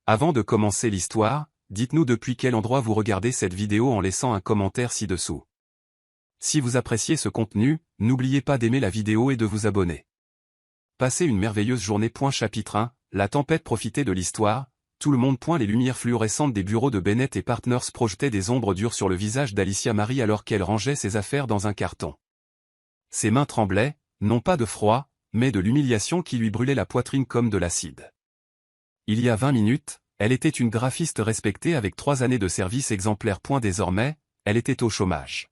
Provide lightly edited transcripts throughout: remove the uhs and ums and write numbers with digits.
Avant de commencer l'histoire, dites-nous depuis quel endroit vous regardez cette vidéo en laissant un commentaire ci-dessous. Si vous appréciez ce contenu, n'oubliez pas d'aimer la vidéo et de vous abonner. Passez une merveilleuse journée. Chapitre 1, la tempête. Profitez de l'histoire, tout le monde. Les lumières fluorescentes des bureaux de Bennett et Partners projetaient des ombres dures sur le visage d'Alicia Marie alors qu'elle rangeait ses affaires dans un carton. Ses mains tremblaient, non pas de froid, mais de l'humiliation qui lui brûlait la poitrine comme de l'acide. Il y a 20 minutes, elle était une graphiste respectée avec 3 années de service exemplaire. Désormais, elle était au chômage.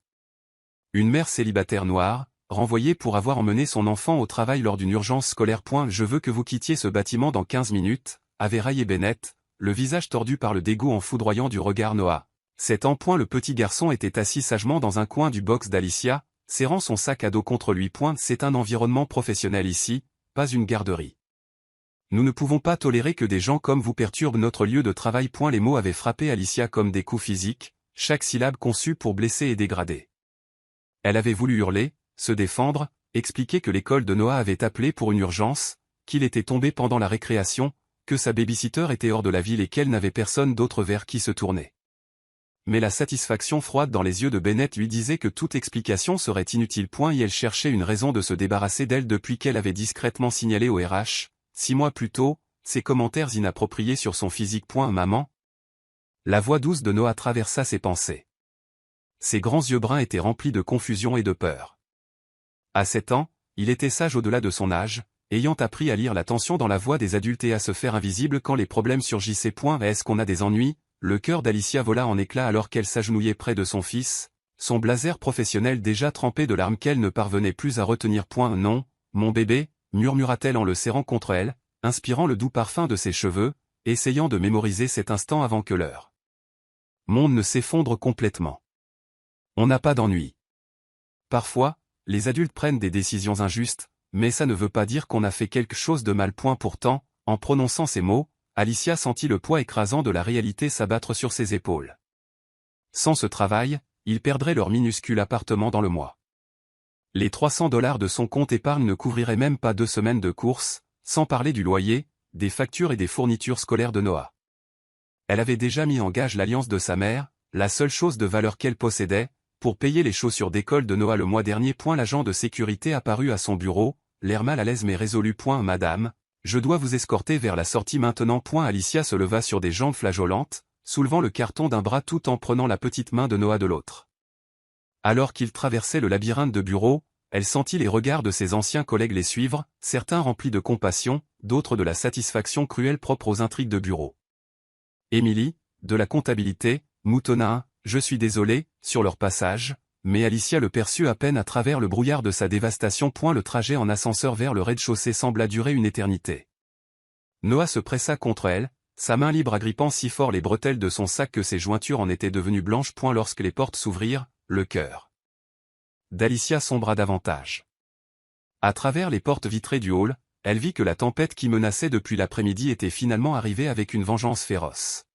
Une mère célibataire noire, renvoyée pour avoir emmené son enfant au travail lors d'une urgence scolaire. Je veux que vous quittiez ce bâtiment dans 15 minutes, avait raillé Bennett, le visage tordu par le dégoût en foudroyant du regard Noah. C'est en point. Le petit garçon était assis sagement dans un coin du box d'Alicia, serrant son sac à dos contre lui. C'est un environnement professionnel ici, pas une garderie. Nous ne pouvons pas tolérer que des gens comme vous perturbent notre lieu de travail. Les mots avaient frappé Alicia comme des coups physiques, chaque syllabe conçue pour blesser et dégrader. Elle avait voulu hurler, se défendre, expliquer que l'école de Noah avait appelé pour une urgence, qu'il était tombé pendant la récréation, que sa babysitter était hors de la ville et qu'elle n'avait personne d'autre vers qui se tourner. Mais la satisfaction froide dans les yeux de Bennett lui disait que toute explication serait inutile. Et elle cherchait une raison de se débarrasser d'elle depuis qu'elle avait discrètement signalé au RH, 6 mois plus tôt, ses commentaires inappropriés sur son physique. Maman. La voix douce de Noah traversa ses pensées. Ses grands yeux bruns étaient remplis de confusion et de peur. À 7 ans, il était sage au-delà de son âge, ayant appris à lire la tension dans la voix des adultes et à se faire invisible quand les problèmes surgissaient. Est-ce qu'on a des ennuis? Le cœur d'Alicia vola en éclats alors qu'elle s'agenouillait près de son fils, son blazer professionnel déjà trempé de larmes qu'elle ne parvenait plus à retenir. Non, mon bébé, murmura-t-elle en le serrant contre elle, inspirant le doux parfum de ses cheveux, essayant de mémoriser cet instant avant que leur monde ne s'effondre complètement. On n'a pas d'ennui. Parfois, les adultes prennent des décisions injustes, mais ça ne veut pas dire qu'on a fait quelque chose de mal. Pourtant, en prononçant ces mots, Alicia sentit le poids écrasant de la réalité s'abattre sur ses épaules. Sans ce travail, ils perdraient leur minuscule appartement dans le mois. Les $300 de son compte épargne ne couvriraient même pas 2 semaines de courses, sans parler du loyer, des factures et des fournitures scolaires de Noah. Elle avait déjà mis en gage l'alliance de sa mère, la seule chose de valeur qu'elle possédait, pour payer les chaussures d'école de Noah le mois dernier. L'agent de sécurité apparut à son bureau, l'air mal à l'aise mais résolu. Madame, je dois vous escorter vers la sortie maintenant. Alicia se leva sur des jambes flageolantes, soulevant le carton d'un bras tout en prenant la petite main de Noah de l'autre. Alors qu'il traversait le labyrinthe de bureaux, elle sentit les regards de ses anciens collègues les suivre, certains remplis de compassion, d'autres de la satisfaction cruelle propre aux intrigues de bureau. Émilie, de la comptabilité, moutonna un « Je suis désolé » sur leur passage, mais Alicia le perçut à peine à travers le brouillard de sa dévastation. Le trajet en ascenseur vers le rez-de-chaussée sembla durer une éternité. Noah se pressa contre elle, sa main libre agrippant si fort les bretelles de son sac que ses jointures en étaient devenues blanches. Lorsque les portes s'ouvrirent, le cœur d'Alicia sombra davantage. À travers les portes vitrées du hall, elle vit que la tempête qui menaçait depuis l'après-midi était finalement arrivée avec une vengeance féroce.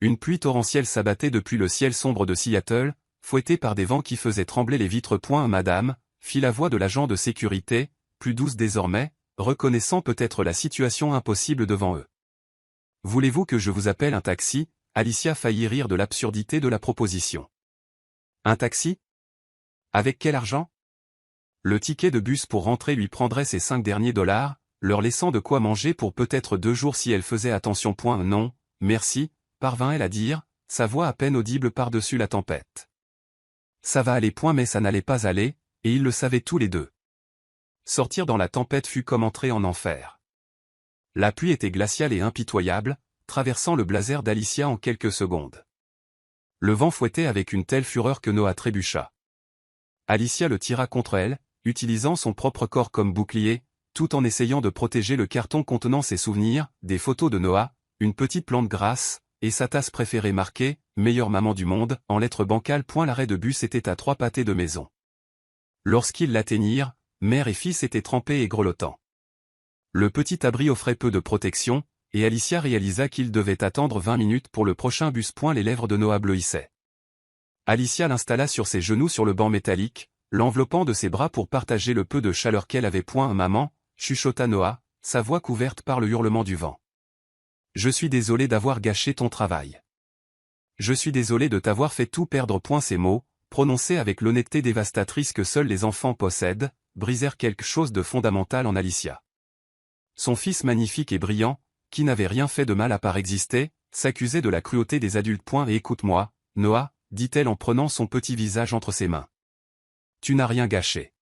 Une pluie torrentielle s'abattait depuis le ciel sombre de Seattle, fouettée par des vents qui faisaient trembler les vitres. Madame, fit la voix de l'agent de sécurité, plus douce désormais, reconnaissant peut-être la situation impossible devant eux. Voulez-vous que je vous appelle un taxi? Alicia faillit rire de l'absurdité de la proposition. Un taxi? Avec quel argent? Le ticket de bus pour rentrer lui prendrait ses 5 derniers dollars, leur laissant de quoi manger pour peut-être 2 jours si elle faisait attention. Non, merci, parvint-elle à dire, sa voix à peine audible par-dessus la tempête. Ça va aller. Mais ça n'allait pas aller, et ils le savaient tous les deux. Sortir dans la tempête fut comme entrer en enfer. La pluie était glaciale et impitoyable, traversant le blazer d'Alicia en quelques secondes. Le vent fouettait avec une telle fureur que Noah trébucha. Alicia le tira contre elle, utilisant son propre corps comme bouclier, tout en essayant de protéger le carton contenant ses souvenirs, des photos de Noah, une petite plante grasse, et sa tasse préférée marquée « Meilleure maman du monde » en lettres bancales. L'arrêt de bus était à 3 pâtés de maison. Lorsqu'ils l'atteignirent, mère et fils étaient trempés et grelottants. Le petit abri offrait peu de protection, et Alicia réalisa qu'il devait attendre 20 minutes pour le prochain bus. Les lèvres de Noah bleuissaient. Alicia l'installa sur ses genoux sur le banc métallique, l'enveloppant de ses bras pour partager le peu de chaleur qu'elle avait. Maman, chuchota Noah, sa voix couverte par le hurlement du vent. Je suis désolé d'avoir gâché ton travail. Je suis désolé de t'avoir fait tout perdre. Ces mots, prononcés avec l'honnêteté dévastatrice que seuls les enfants possèdent, brisèrent quelque chose de fondamental en Alicia. Son fils magnifique et brillant, qui n'avait rien fait de mal à part exister, s'accusait de la cruauté des adultes. Et écoute-moi, Noah, dit-elle en prenant son petit visage entre ses mains. Tu n'as rien gâché.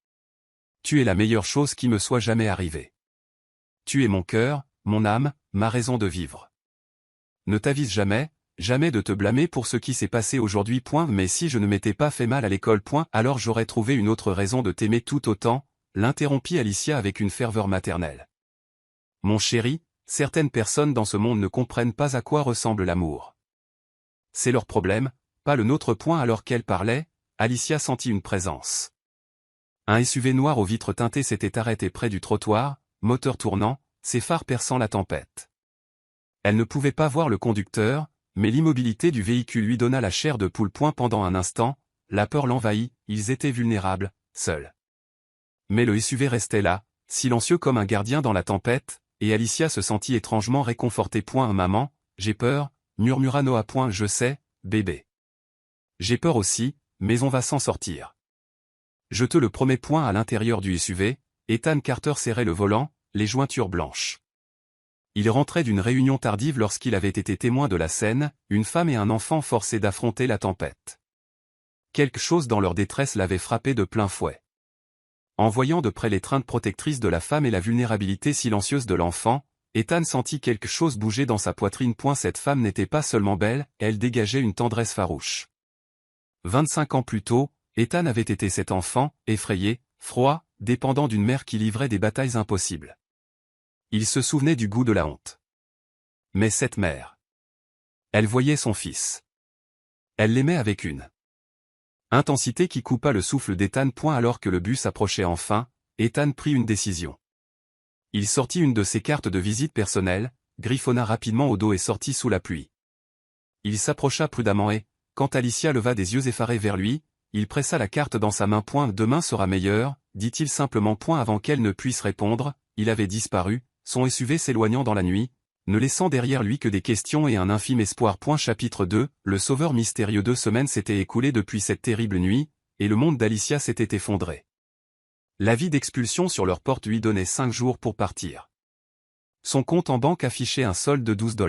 Tu es la meilleure chose qui me soit jamais arrivée. Tu es mon cœur, mon âme, ma raison de vivre. Ne t'avise jamais, jamais de te blâmer pour ce qui s'est passé aujourd'hui. Mais si je ne m'étais pas fait mal à l'école. Alors j'aurais trouvé une autre raison de t'aimer tout autant, l'interrompit Alicia avec une ferveur maternelle. Mon chéri, certaines personnes dans ce monde ne comprennent pas à quoi ressemble l'amour. C'est leur problème, pas le nôtre. Alors qu'elle parlait, Alicia sentit une présence. Un SUV noir aux vitres teintées s'était arrêté près du trottoir, moteur tournant, ses phares perçant la tempête. Elle ne pouvait pas voir le conducteur, mais l'immobilité du véhicule lui donna la chair de poule. Pendant un instant, la peur l'envahit, ils étaient vulnérables, seuls. Mais le SUV restait là, silencieux comme un gardien dans la tempête, et Alicia se sentit étrangement réconfortée. Maman, j'ai peur, murmura Noah. Je sais, bébé. J'ai peur aussi, mais on va s'en sortir. Je te le promets. À l'intérieur du SUV, Ethan Carter serrait le volant, les jointures blanches. Il rentrait d'une réunion tardive lorsqu'il avait été témoin de la scène, une femme et un enfant forcés d'affronter la tempête. Quelque chose dans leur détresse l'avait frappé de plein fouet. En voyant de près l'étreinte protectrice de la femme et la vulnérabilité silencieuse de l'enfant, Ethan sentit quelque chose bouger dans sa poitrine. Cette femme n'était pas seulement belle, elle dégageait une tendresse farouche. 25 ans plus tôt, Ethan avait été cet enfant, effrayé, froid, dépendant d'une mère qui livrait des batailles impossibles. Il se souvenait du goût de la honte. Mais cette mère. Elle voyait son fils. Elle l'aimait avec une intensité qui coupa le souffle d'Ethan. Alors que le bus approchait enfin, Ethan prit une décision. Il sortit une de ses cartes de visite personnelle, griffonna rapidement au dos et sortit sous la pluie. Il s'approcha prudemment et, quand Alicia leva des yeux effarés vers lui, il pressa la carte dans sa main. Demain sera meilleur, dit-il simplement. Avant qu'elle ne puisse répondre, il avait disparu, son SUV s'éloignant dans la nuit, ne laissant derrière lui que des questions et un infime espoir. Chapitre 2, le sauveur mystérieux. 2 semaines s'étaient écoulées depuis cette terrible nuit, et le monde d'Alicia s'était effondré. L'avis d'expulsion sur leur porte lui donnait 5 jours pour partir. Son compte en banque affichait un solde de $12.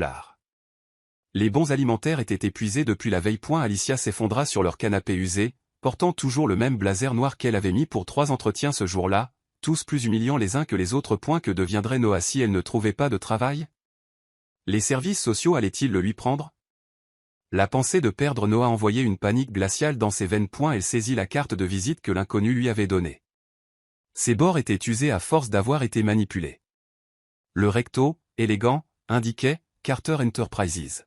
Les bons alimentaires étaient épuisés depuis la veille. Alicia s'effondra sur leur canapé usé, portant toujours le même blazer noir qu'elle avait mis pour 3 entretiens ce jour-là, tous plus humiliants les uns que les autres. Que deviendrait Noah si elle ne trouvait pas de travail? Les services sociaux allaient-ils le lui prendre? La pensée de perdre Noah envoyait une panique glaciale dans ses veines. Elle saisit la carte de visite que l'inconnu lui avait donnée. Ses bords étaient usés à force d'avoir été manipulés. Le recto, élégant, indiquait « Carter Enterprises ».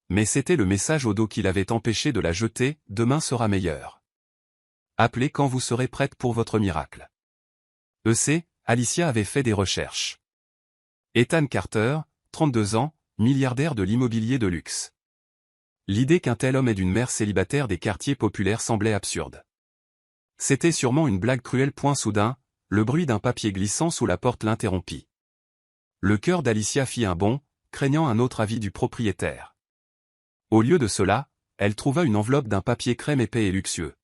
Mais c'était le message au dos qui l'avait empêché de la jeter « Demain sera meilleur. Appelez quand vous serez prête pour votre miracle. » Alicia avait fait des recherches. Ethan Carter, 32 ans, milliardaire de l'immobilier de luxe. L'idée qu'un tel homme ait d'une mère célibataire des quartiers populaires semblait absurde. C'était sûrement une blague cruelle. Soudain, le bruit d'un papier glissant sous la porte l'interrompit. Le cœur d'Alicia fit un bond, craignant un autre avis du propriétaire. Au lieu de cela, elle trouva une enveloppe d'un papier crème épais et luxueux.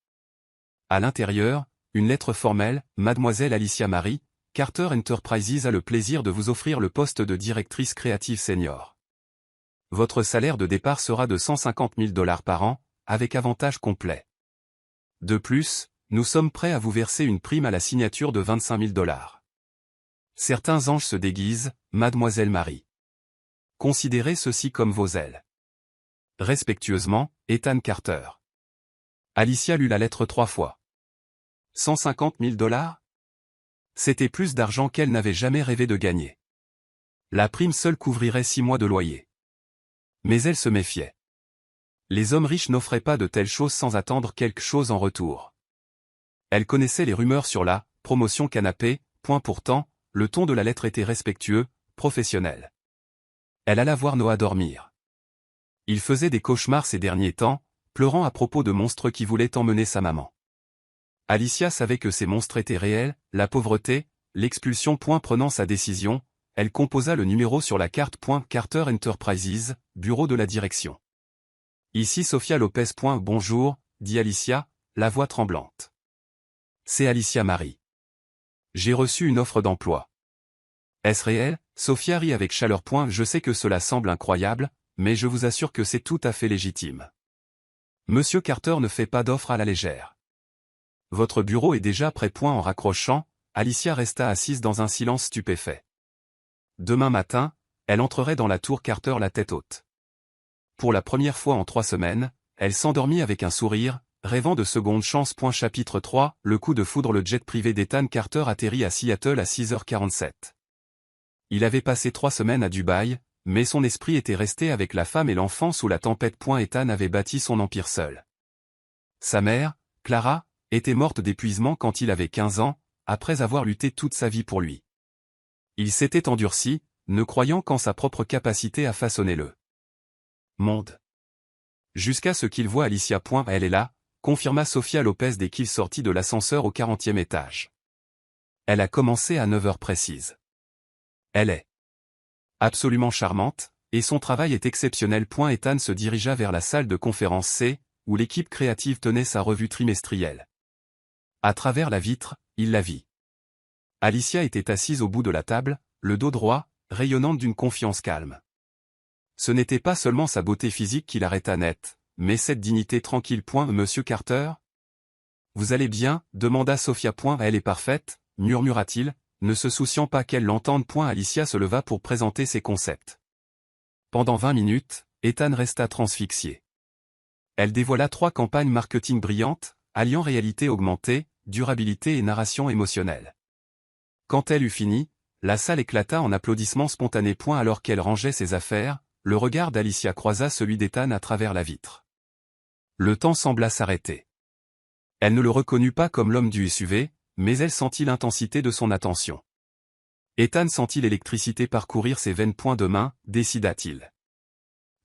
À l'intérieur, une lettre formelle, Mademoiselle Alicia Marie, Carter Enterprises a le plaisir de vous offrir le poste de directrice créative senior. Votre salaire de départ sera de $150 000 par an, avec avantages complets. De plus, nous sommes prêts à vous verser une prime à la signature de $25 000. Certains anges se déguisent, Mademoiselle Marie. Considérez ceci comme vos ailes. Respectueusement, Ethan Carter. Alicia lut la lettre 3 fois. $150 000? C'était plus d'argent qu'elle n'avait jamais rêvé de gagner. La prime seule couvrirait 6 mois de loyer. Mais elle se méfiait. Les hommes riches n'offraient pas de telles choses sans attendre quelque chose en retour. Elle connaissait les rumeurs sur la « promotion canapé », pourtant, le ton de la lettre était respectueux, professionnel. Elle alla voir Noah dormir. Il faisait des cauchemars ces derniers temps, pleurant à propos de monstres qui voulaient emmener sa maman. Alicia savait que ces monstres étaient réels, la pauvreté, l'expulsion. Prenant sa décision, elle composa le numéro sur la carte. Carter Enterprises, bureau de la direction. Ici Sofia Lopez. Bonjour, dit Alicia, la voix tremblante. C'est Alicia Marie. J'ai reçu une offre d'emploi. Est-ce réel? Sofia rit avec chaleur. Je sais que cela semble incroyable, mais je vous assure que c'est tout à fait légitime. Monsieur Carter ne fait pas d'offre à la légère. Votre bureau est déjà prêt. En raccrochant, Alicia resta assise dans un silence stupéfait. Demain matin, elle entrerait dans la tour Carter la tête haute. Pour la première fois en 3 semaines, elle s'endormit avec un sourire, rêvant de seconde chance. Chapitre 3, le coup de foudre. Le jet privé d'Ethan Carter atterrit à Seattle à 6h47. Il avait passé 3 semaines à Dubaï, mais son esprit était resté avec la femme et l'enfant sous la tempête. Ethan avait bâti son empire seul. Sa mère, Clara, était morte d'épuisement quand il avait 15 ans, après avoir lutté toute sa vie pour lui. Il s'était endurci, ne croyant qu'en sa propre capacité à façonner le monde. Jusqu'à ce qu'il voie Alicia. Elle est là, confirma Sofia Lopez dès qu'il sortit de l'ascenseur au 40e étage. Elle a commencé à 9h précises. Elle est absolument charmante, et son travail est exceptionnel. Ethan se dirigea vers la salle de conférence C, où l'équipe créative tenait sa revue trimestrielle. À travers la vitre, il la vit. Alicia était assise au bout de la table, le dos droit, rayonnante d'une confiance calme. Ce n'était pas seulement sa beauté physique qui l'arrêta net, mais cette dignité tranquille. Monsieur Carter? Vous allez bien? Demanda Sofia. Elle est parfaite, murmura-t-il, ne se souciant pas qu'elle l'entende. Alicia se leva pour présenter ses concepts. Pendant 20 minutes, Ethan resta transfixé. Elle dévoila 3 campagnes marketing brillantes, alliant réalité augmentée, durabilité et narration émotionnelle. Quand elle eut fini, la salle éclata en applaudissements spontanés. Alors qu'elle rangeait ses affaires, le regard d'Alicia croisa celui d'Ethan à travers la vitre. Le temps sembla s'arrêter. Elle ne le reconnut pas comme l'homme du SUV, mais elle sentit l'intensité de son attention. Ethan sentit l'électricité parcourir ses veines. Demain, décida-t-il.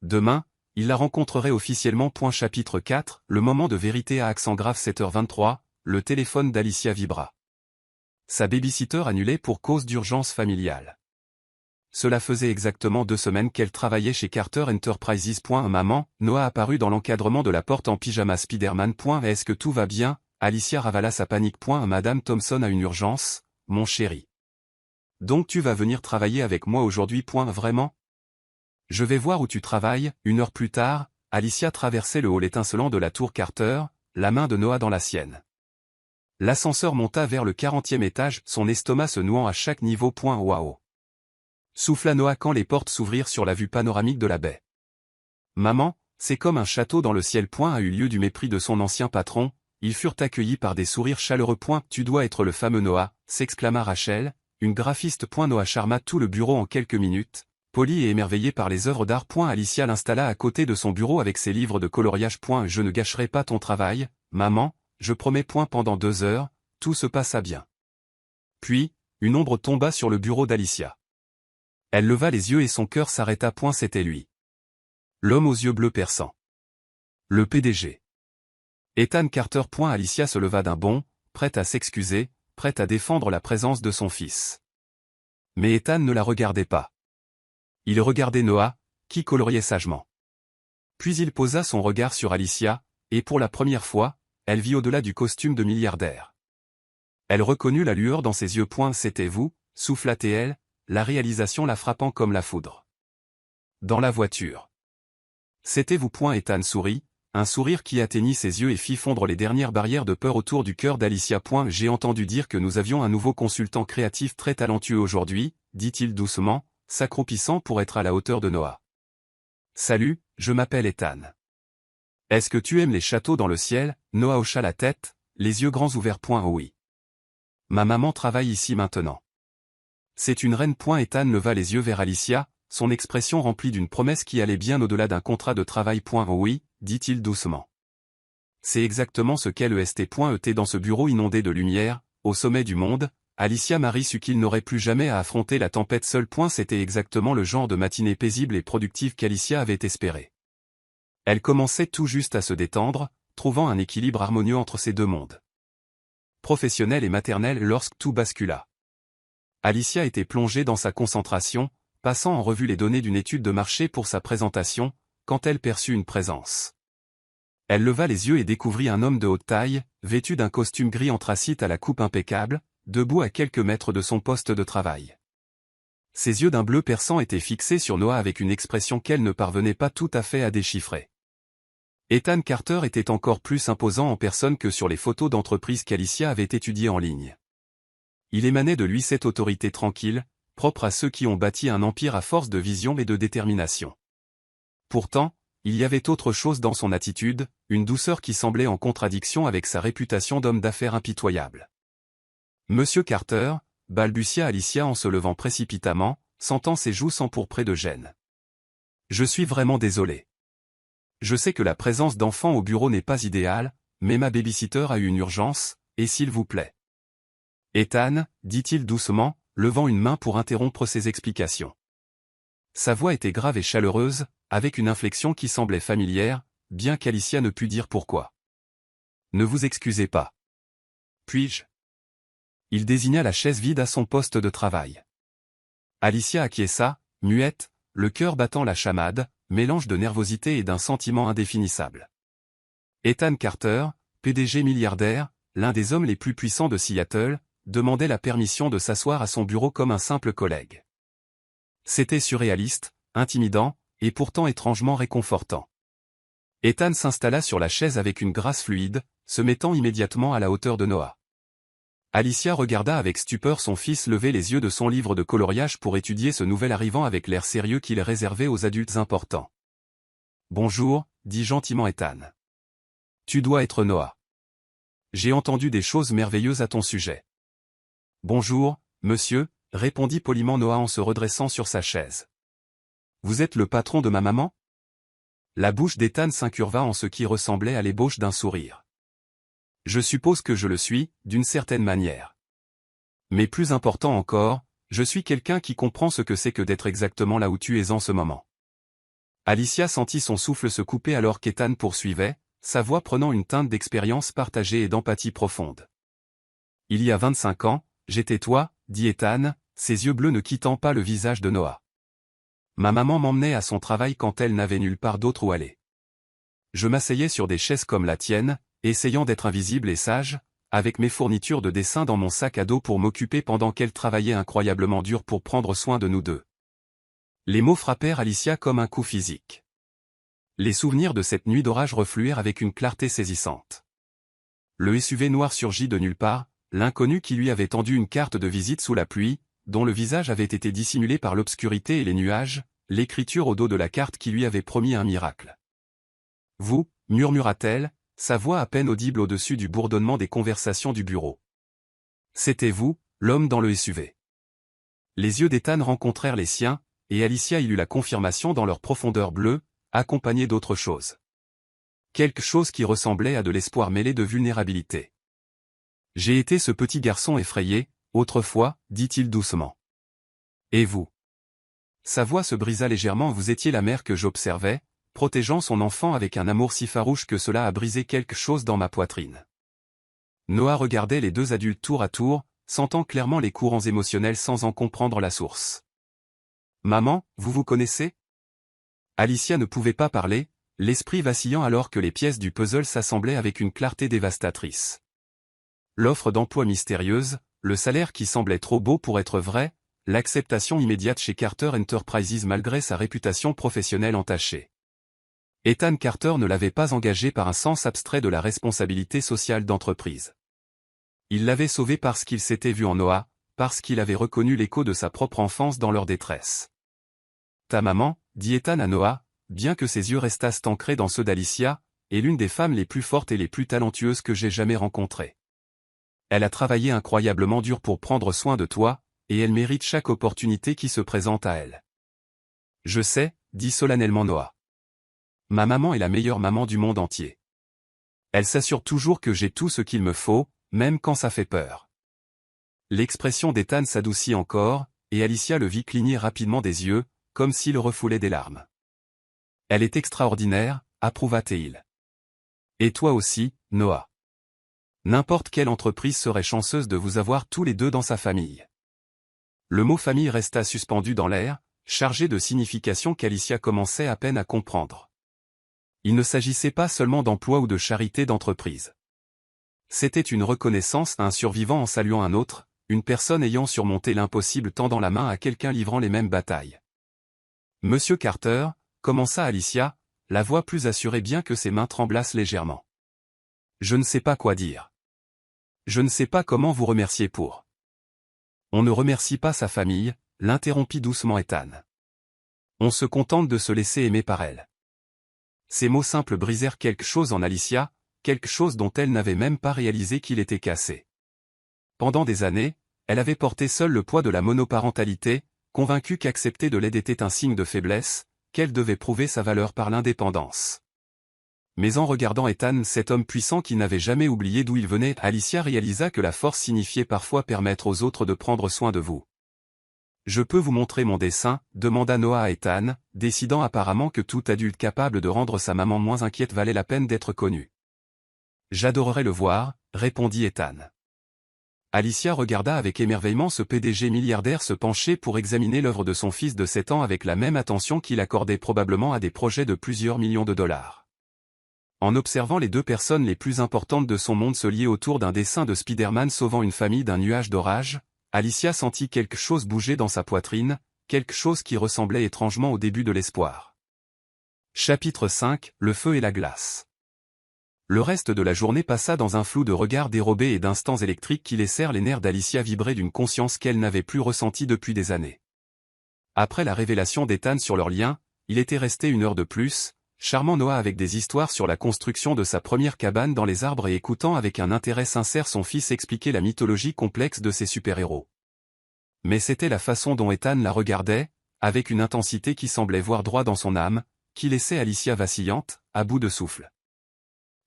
Demain, il la rencontrerait officiellement. Chapitre 4, le moment de vérité à accent grave. 7h23, le téléphone d'Alicia vibra. Sa babysitter annulée pour cause d'urgence familiale. Cela faisait exactement 2 semaines qu'elle travaillait chez Carter Enterprises. Maman, Noah apparut dans l'encadrement de la porte en pyjama Spider-Man. Est-ce que tout va bien? Alicia ravala sa panique. Madame Thompson a une urgence, mon chéri. Donc tu vas venir travailler avec moi aujourd'hui? Vraiment? Je vais voir où tu travailles. 1 heure plus tard, Alicia traversait le hall étincelant de la tour Carter, la main de Noah dans la sienne. L'ascenseur monta vers le 40e étage, son estomac se nouant à chaque niveau. Waouh! Souffla Noah quand les portes s'ouvrirent sur la vue panoramique de la baie. Maman, c'est comme un château dans le ciel. A eu lieu du mépris de son ancien patron, ils furent accueillis par des sourires chaleureux. Tu dois être le fameux Noah, s'exclama Rachel, une graphiste. Noah charma tout le bureau en quelques minutes, poli et émerveillé par les œuvres d'art. Alicia l'installa à côté de son bureau avec ses livres de coloriage. Je ne gâcherai pas ton travail, maman, je promets. Pendant 2 heures, tout se passa bien. Puis, une ombre tomba sur le bureau d'Alicia. Elle leva les yeux et son cœur s'arrêta. C'était lui. L'homme aux yeux bleus perçants. Le PDG. Ethan Carter. Alicia se leva d'un bond, prête à s'excuser, prête à défendre la présence de son fils. Mais Ethan ne la regardait pas. Il regardait Noah, qui coloriait sagement. Puis il posa son regard sur Alicia, et pour la première fois, elle vit au-delà du costume de milliardaire. Elle reconnut la lueur dans ses yeux. C'était vous, souffla-t-elle, la réalisation la frappant comme la foudre. Dans la voiture. C'était vous. Ethan sourit, un sourire qui atteignit ses yeux et fit fondre les dernières barrières de peur autour du cœur d'Alicia. J'ai entendu dire que nous avions un nouveau consultant créatif très talentueux aujourd'hui, dit-il doucement, s'accroupissant pour être à la hauteur de Noah. Salut, je m'appelle Ethan. Est-ce que tu aimes les châteaux dans le ciel? Noah hocha la tête, les yeux grands ouverts. Oui. Ma maman travaille ici maintenant. C'est une reine. Ethan leva les yeux vers Alicia, son expression remplie d'une promesse qui allait bien au-delà d'un contrat de travail. Oui, dit-il doucement. C'est exactement ce qu'est le ST.ET dans ce bureau inondé de lumière, au sommet du monde. Alicia Marie sut qu'il n'aurait plus jamais à affronter la tempête seule. C'était exactement le genre de matinée paisible et productive qu'Alicia avait espéré. Elle commençait tout juste à se détendre, trouvant un équilibre harmonieux entre ces 2 mondes. Professionnel et maternel lorsque tout bascula. Alicia était plongée dans sa concentration, passant en revue les données d'une étude de marché pour sa présentation, quand elle perçut une présence. Elle leva les yeux et découvrit un homme de haute taille, vêtu d'un costume gris anthracite à la coupe impeccable, debout à quelques mètres de son poste de travail. Ses yeux d'un bleu perçant étaient fixés sur Noah avec une expression qu'elle ne parvenait pas tout à fait à déchiffrer. Ethan Carter était encore plus imposant en personne que sur les photos d'entreprise qu'Alicia avait étudiées en ligne. Il émanait de lui cette autorité tranquille, propre à ceux qui ont bâti un empire à force de vision et de détermination. Pourtant, il y avait autre chose dans son attitude, une douceur qui semblait en contradiction avec sa réputation d'homme d'affaires impitoyable. « Monsieur Carter », balbutia Alicia en se levant précipitamment, sentant ses joues s'empourprer de gêne. « Je suis vraiment désolé. Je sais que la présence d'enfants au bureau n'est pas idéale, mais ma babysitter a eu une urgence, et s'il vous plaît. » Ethan, dit-il doucement, levant une main pour interrompre ses explications. Sa voix était grave et chaleureuse, avec une inflexion qui semblait familière, bien qu'Alicia ne pût dire pourquoi. « Ne vous excusez pas. Puis-je » Il désigna la chaise vide à son poste de travail. Alicia acquiesça, muette, le cœur battant la chamade, mélange de nervosité et d'un sentiment indéfinissable. Ethan Carter, PDG milliardaire, l'un des hommes les plus puissants de Seattle, demandait la permission de s'asseoir à son bureau comme un simple collègue. C'était surréaliste, intimidant, et pourtant étrangement réconfortant. Ethan s'installa sur la chaise avec une grâce fluide, se mettant immédiatement à la hauteur de Noah. Alicia regarda avec stupeur son fils lever les yeux de son livre de coloriage pour étudier ce nouvel arrivant avec l'air sérieux qu'il réservait aux adultes importants. « Bonjour », dit gentiment Ethan. « Tu dois être Noah. J'ai entendu des choses merveilleuses à ton sujet. »« Bonjour, monsieur », répondit poliment Noah en se redressant sur sa chaise. « Vous êtes le patron de ma maman ?» La bouche d'Ethan s'incurva en ce qui ressemblait à l'ébauche d'un sourire. « Je suppose que je le suis, d'une certaine manière. Mais plus important encore, je suis quelqu'un qui comprend ce que c'est que d'être exactement là où tu es en ce moment. » Alicia sentit son souffle se couper alors qu'Ethan poursuivait, sa voix prenant une teinte d'expérience partagée et d'empathie profonde. « Il y a 25 ans, j'étais toi, dit Ethan, ses yeux bleus ne quittant pas le visage de Noah. Ma maman m'emmenait à son travail quand elle n'avait nulle part d'autre où aller. Je m'asseyais sur des chaises comme la tienne, essayant d'être invisible et sage, avec mes fournitures de dessin dans mon sac à dos pour m'occuper pendant qu'elle travaillait incroyablement dur pour prendre soin de nous deux. » Les mots frappèrent Alicia comme un coup physique. Les souvenirs de cette nuit d'orage refluèrent avec une clarté saisissante. Le SUV noir surgit de nulle part, l'inconnu qui lui avait tendu une carte de visite sous la pluie, dont le visage avait été dissimulé par l'obscurité et les nuages, l'écriture au dos de la carte qui lui avait promis un miracle. « Vous » murmura-t-elle, sa voix à peine audible au-dessus du bourdonnement des conversations du bureau. « C'était vous, l'homme dans le SUV. » Les yeux d'Ethan rencontrèrent les siens, et Alicia y eut la confirmation dans leur profondeur bleue, accompagnée d'autre chose. Quelque chose qui ressemblait à de l'espoir mêlé de vulnérabilité. « J'ai été ce petit garçon effrayé, autrefois, dit-il doucement. Et vous ? » Sa voix se brisa légèrement. « Vous étiez la mère que j'observais, protégeant son enfant avec un amour si farouche que cela a brisé quelque chose dans ma poitrine. » Noah regardait les deux adultes tour à tour, sentant clairement les courants émotionnels sans en comprendre la source. « Maman, vous vous connaissez ?» Alicia ne pouvait pas parler, l'esprit vacillant alors que les pièces du puzzle s'assemblaient avec une clarté dévastatrice. L'offre d'emploi mystérieuse, le salaire qui semblait trop beau pour être vrai, l'acceptation immédiate chez Carter Enterprises malgré sa réputation professionnelle entachée. Ethan Carter ne l'avait pas engagé par un sens abstrait de la responsabilité sociale d'entreprise. Il l'avait sauvé parce qu'il s'était vu en Noah, parce qu'il avait reconnu l'écho de sa propre enfance dans leur détresse. « Ta maman, » dit Ethan à Noah, bien que ses yeux restassent ancrés dans ceux d'Alicia, est l'une des femmes les plus fortes et les plus talentueuses que j'ai jamais rencontrées. Elle a travaillé incroyablement dur pour prendre soin de toi, et elle mérite chaque opportunité qui se présente à elle. « Je sais, » dit solennellement Noah. « Ma maman est la meilleure maman du monde entier. Elle s'assure toujours que j'ai tout ce qu'il me faut, même quand ça fait peur. » L'expression d'Ethan s'adoucit encore, et Alicia le vit cligner rapidement des yeux, comme s'il refoulait des larmes. « Elle est extraordinaire, » approuva-t-il. « Et toi aussi, Noah. N'importe quelle entreprise serait chanceuse de vous avoir tous les deux dans sa famille. » Le mot famille resta suspendu dans l'air, chargé de significations qu'Alicia commençait à peine à comprendre. Il ne s'agissait pas seulement d'emploi ou de charité d'entreprise. C'était une reconnaissance à un survivant en saluant un autre, une personne ayant surmonté l'impossible tendant la main à quelqu'un livrant les mêmes batailles. Monsieur Carter, commença Alicia, la voix plus assurée bien que ses mains tremblassent légèrement. Je ne sais pas quoi dire. Je ne sais pas comment vous remercier pour. On ne remercie pas sa famille, l'interrompit doucement Ethan. On se contente de se laisser aimer par elle. Ces mots simples brisèrent quelque chose en Alicia, quelque chose dont elle n'avait même pas réalisé qu'il était cassé. Pendant des années, elle avait porté seule le poids de la monoparentalité, convaincue qu'accepter de l'aide était un signe de faiblesse, qu'elle devait prouver sa valeur par l'indépendance. Mais en regardant Ethan, cet homme puissant qui n'avait jamais oublié d'où il venait, Alicia réalisa que la force signifiait parfois permettre aux autres de prendre soin de vous. « Je peux vous montrer mon dessin ?» demanda Noah à Ethan, décidant apparemment que tout adulte capable de rendre sa maman moins inquiète valait la peine d'être connu. « J'adorerais le voir » répondit Ethan. Alicia regarda avec émerveillement ce PDG milliardaire se pencher pour examiner l'œuvre de son fils de 7 ans avec la même attention qu'il accordait probablement à des projets de plusieurs millions de dollars. En observant les deux personnes les plus importantes de son monde se lier autour d'un dessin de Spider-Man sauvant une famille d'un nuage d'orage, Alicia sentit quelque chose bouger dans sa poitrine, quelque chose qui ressemblait étrangement au début de l'espoir. Chapitre 5, le feu et la glace. Le reste de la journée passa dans un flou de regards dérobés et d'instants électriques qui laissèrent les nerfs d'Alicia vibrer d'une conscience qu'elle n'avait plus ressentie depuis des années. Après la révélation d'Ethan sur leur lien, il était resté 1 heure de plus, charmant Noah avec des histoires sur la construction de sa première cabane dans les arbres et écoutant avec un intérêt sincère son fils expliquer la mythologie complexe de ses super-héros. Mais c'était la façon dont Ethan la regardait, avec une intensité qui semblait voir droit dans son âme, qui laissait Alicia vacillante, à bout de souffle.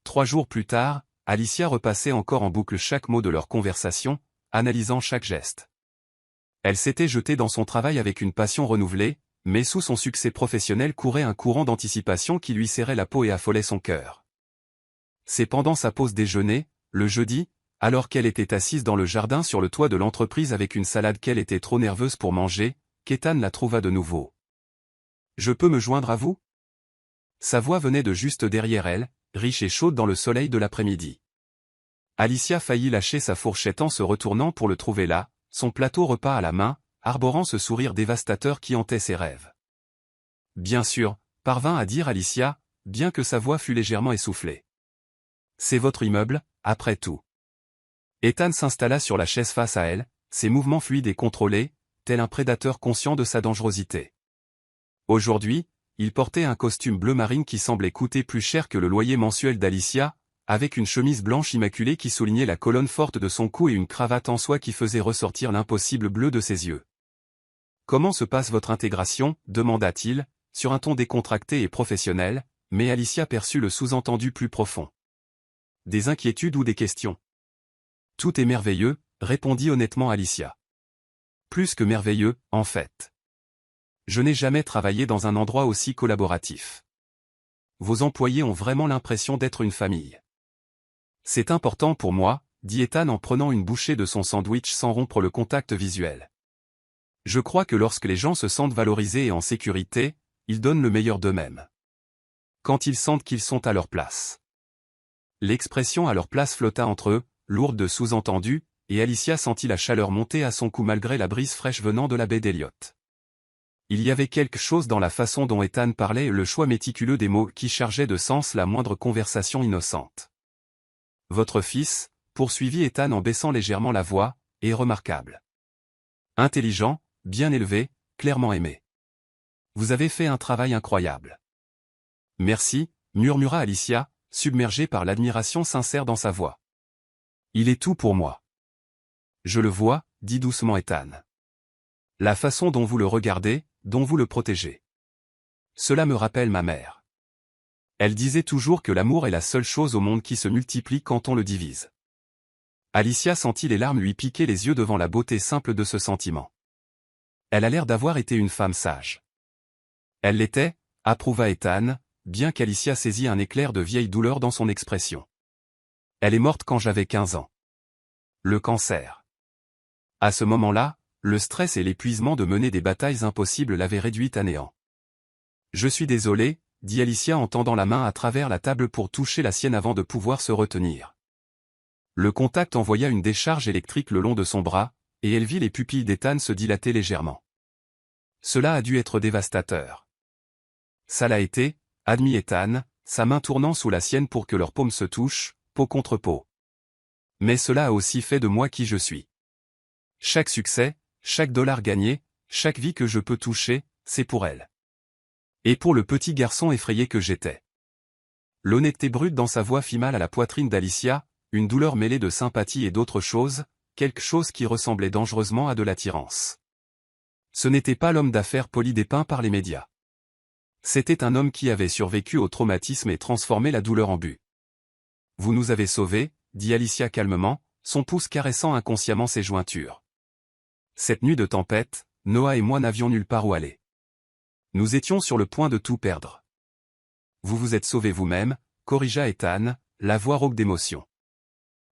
3 jours plus tard, Alicia repassait encore en boucle chaque mot de leur conversation, analysant chaque geste. Elle s'était jetée dans son travail avec une passion renouvelée, mais sous son succès professionnel courait un courant d'anticipation qui lui serrait la peau et affolait son cœur. C'est pendant sa pause déjeuner, le jeudi, alors qu'elle était assise dans le jardin sur le toit de l'entreprise avec une salade qu'elle était trop nerveuse pour manger, qu'Ethan la trouva de nouveau. « Je peux me joindre à vous ?» Sa voix venait de juste derrière elle, riche et chaude dans le soleil de l'après-midi. Alicia faillit lâcher sa fourchette en se retournant pour le trouver là, son plateau repas à la main, arborant ce sourire dévastateur qui hantait ses rêves. « Bien sûr », parvint à dire Alicia, bien que sa voix fût légèrement essoufflée. « C'est votre immeuble, après tout. » Ethan s'installa sur la chaise face à elle, ses mouvements fluides et contrôlés, tel un prédateur conscient de sa dangerosité. Aujourd'hui, il portait un costume bleu marine qui semblait coûter plus cher que le loyer mensuel d'Alicia, avec une chemise blanche immaculée qui soulignait la colonne forte de son cou et une cravate en soie qui faisait ressortir l'impossible bleu de ses yeux. « Comment se passe votre intégration ?» demanda-t-il, sur un ton décontracté et professionnel, mais Alicia perçut le sous-entendu plus profond. Des inquiétudes ou des questions ? « Tout est merveilleux », répondit honnêtement Alicia. « Plus que merveilleux, en fait. Je n'ai jamais travaillé dans un endroit aussi collaboratif. Vos employés ont vraiment l'impression d'être une famille. C'est important pour moi, dit Ethan en prenant une bouchée de son sandwich sans rompre le contact visuel. Je crois que lorsque les gens se sentent valorisés et en sécurité, ils donnent le meilleur d'eux-mêmes. Quand ils sentent qu'ils sont à leur place. L'expression « à leur place » flotta entre eux, lourde de sous-entendus, et Alicia sentit la chaleur monter à son cou malgré la brise fraîche venant de la baie d'Eliott. Il y avait quelque chose dans la façon dont Ethan parlait et le choix méticuleux des mots qui chargeaient de sens la moindre conversation innocente. « Votre fils, » poursuivit Ethan en baissant légèrement la voix, « est remarquable. Intelligent, bien élevé, clairement aimé. Vous avez fait un travail incroyable. » « Merci, » murmura Alicia, submergée par l'admiration sincère dans sa voix. « Il est tout pour moi. »« Je le vois, » dit doucement Ethan. « La façon dont vous le regardez, dont vous le protégez. Cela me rappelle ma mère. Elle disait toujours que l'amour est la seule chose au monde qui se multiplie quand on le divise. » Alicia sentit les larmes lui piquer les yeux devant la beauté simple de ce sentiment. Elle a l'air d'avoir été une femme sage. Elle l'était, approuva Ethan, bien qu'Alicia saisit un éclair de vieille douleur dans son expression. Elle est morte quand j'avais 15 ans. Le cancer. À ce moment-là, le stress et l'épuisement de mener des batailles impossibles l'avaient réduite à néant. Je suis désolé, dit Alicia en tendant la main à travers la table pour toucher la sienne avant de pouvoir se retenir. Le contact envoya une décharge électrique le long de son bras, et elle vit les pupilles d'Ethan se dilater légèrement. Cela a dû être dévastateur. Ça l'a été, admit Ethan, sa main tournant sous la sienne pour que leurs paumes se touchent, peau contre peau. Mais cela a aussi fait de moi qui je suis. Chaque succès, chaque dollar gagné, chaque vie que je peux toucher, c'est pour elle. Et pour le petit garçon effrayé que j'étais. L'honnêteté brute dans sa voix fit mal à la poitrine d'Alicia, une douleur mêlée de sympathie et d'autre chose, quelque chose qui ressemblait dangereusement à de l'attirance. Ce n'était pas l'homme d'affaires poli dépeint par les médias. C'était un homme qui avait survécu au traumatisme et transformé la douleur en but. « Vous nous avez sauvés », dit Alicia calmement, son pouce caressant inconsciemment ses jointures. Cette nuit de tempête, Noah et moi n'avions nulle part où aller. Nous étions sur le point de tout perdre. Vous vous êtes sauvé vous-même, corrigea Ethan, la voix rauque d'émotion.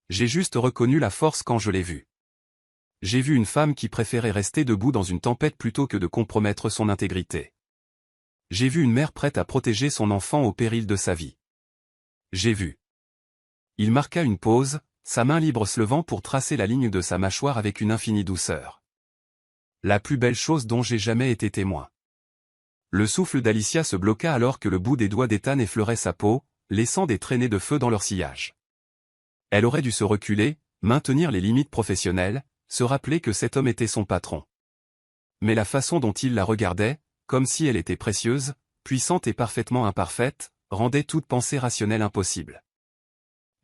J'ai juste reconnu la force quand je l'ai vue. J'ai vu une femme qui préférait rester debout dans une tempête plutôt que de compromettre son intégrité. J'ai vu une mère prête à protéger son enfant au péril de sa vie. J'ai vu. Il marqua une pause, sa main libre se levant pour tracer la ligne de sa mâchoire avec une infinie douceur. La plus belle chose dont j'ai jamais été témoin. Le souffle d'Alicia se bloqua alors que le bout des doigts d'Ethan effleurait sa peau, laissant des traînées de feu dans leur sillage. Elle aurait dû se reculer, maintenir les limites professionnelles, se rappeler que cet homme était son patron. Mais la façon dont il la regardait, comme si elle était précieuse, puissante et parfaitement imparfaite, rendait toute pensée rationnelle impossible.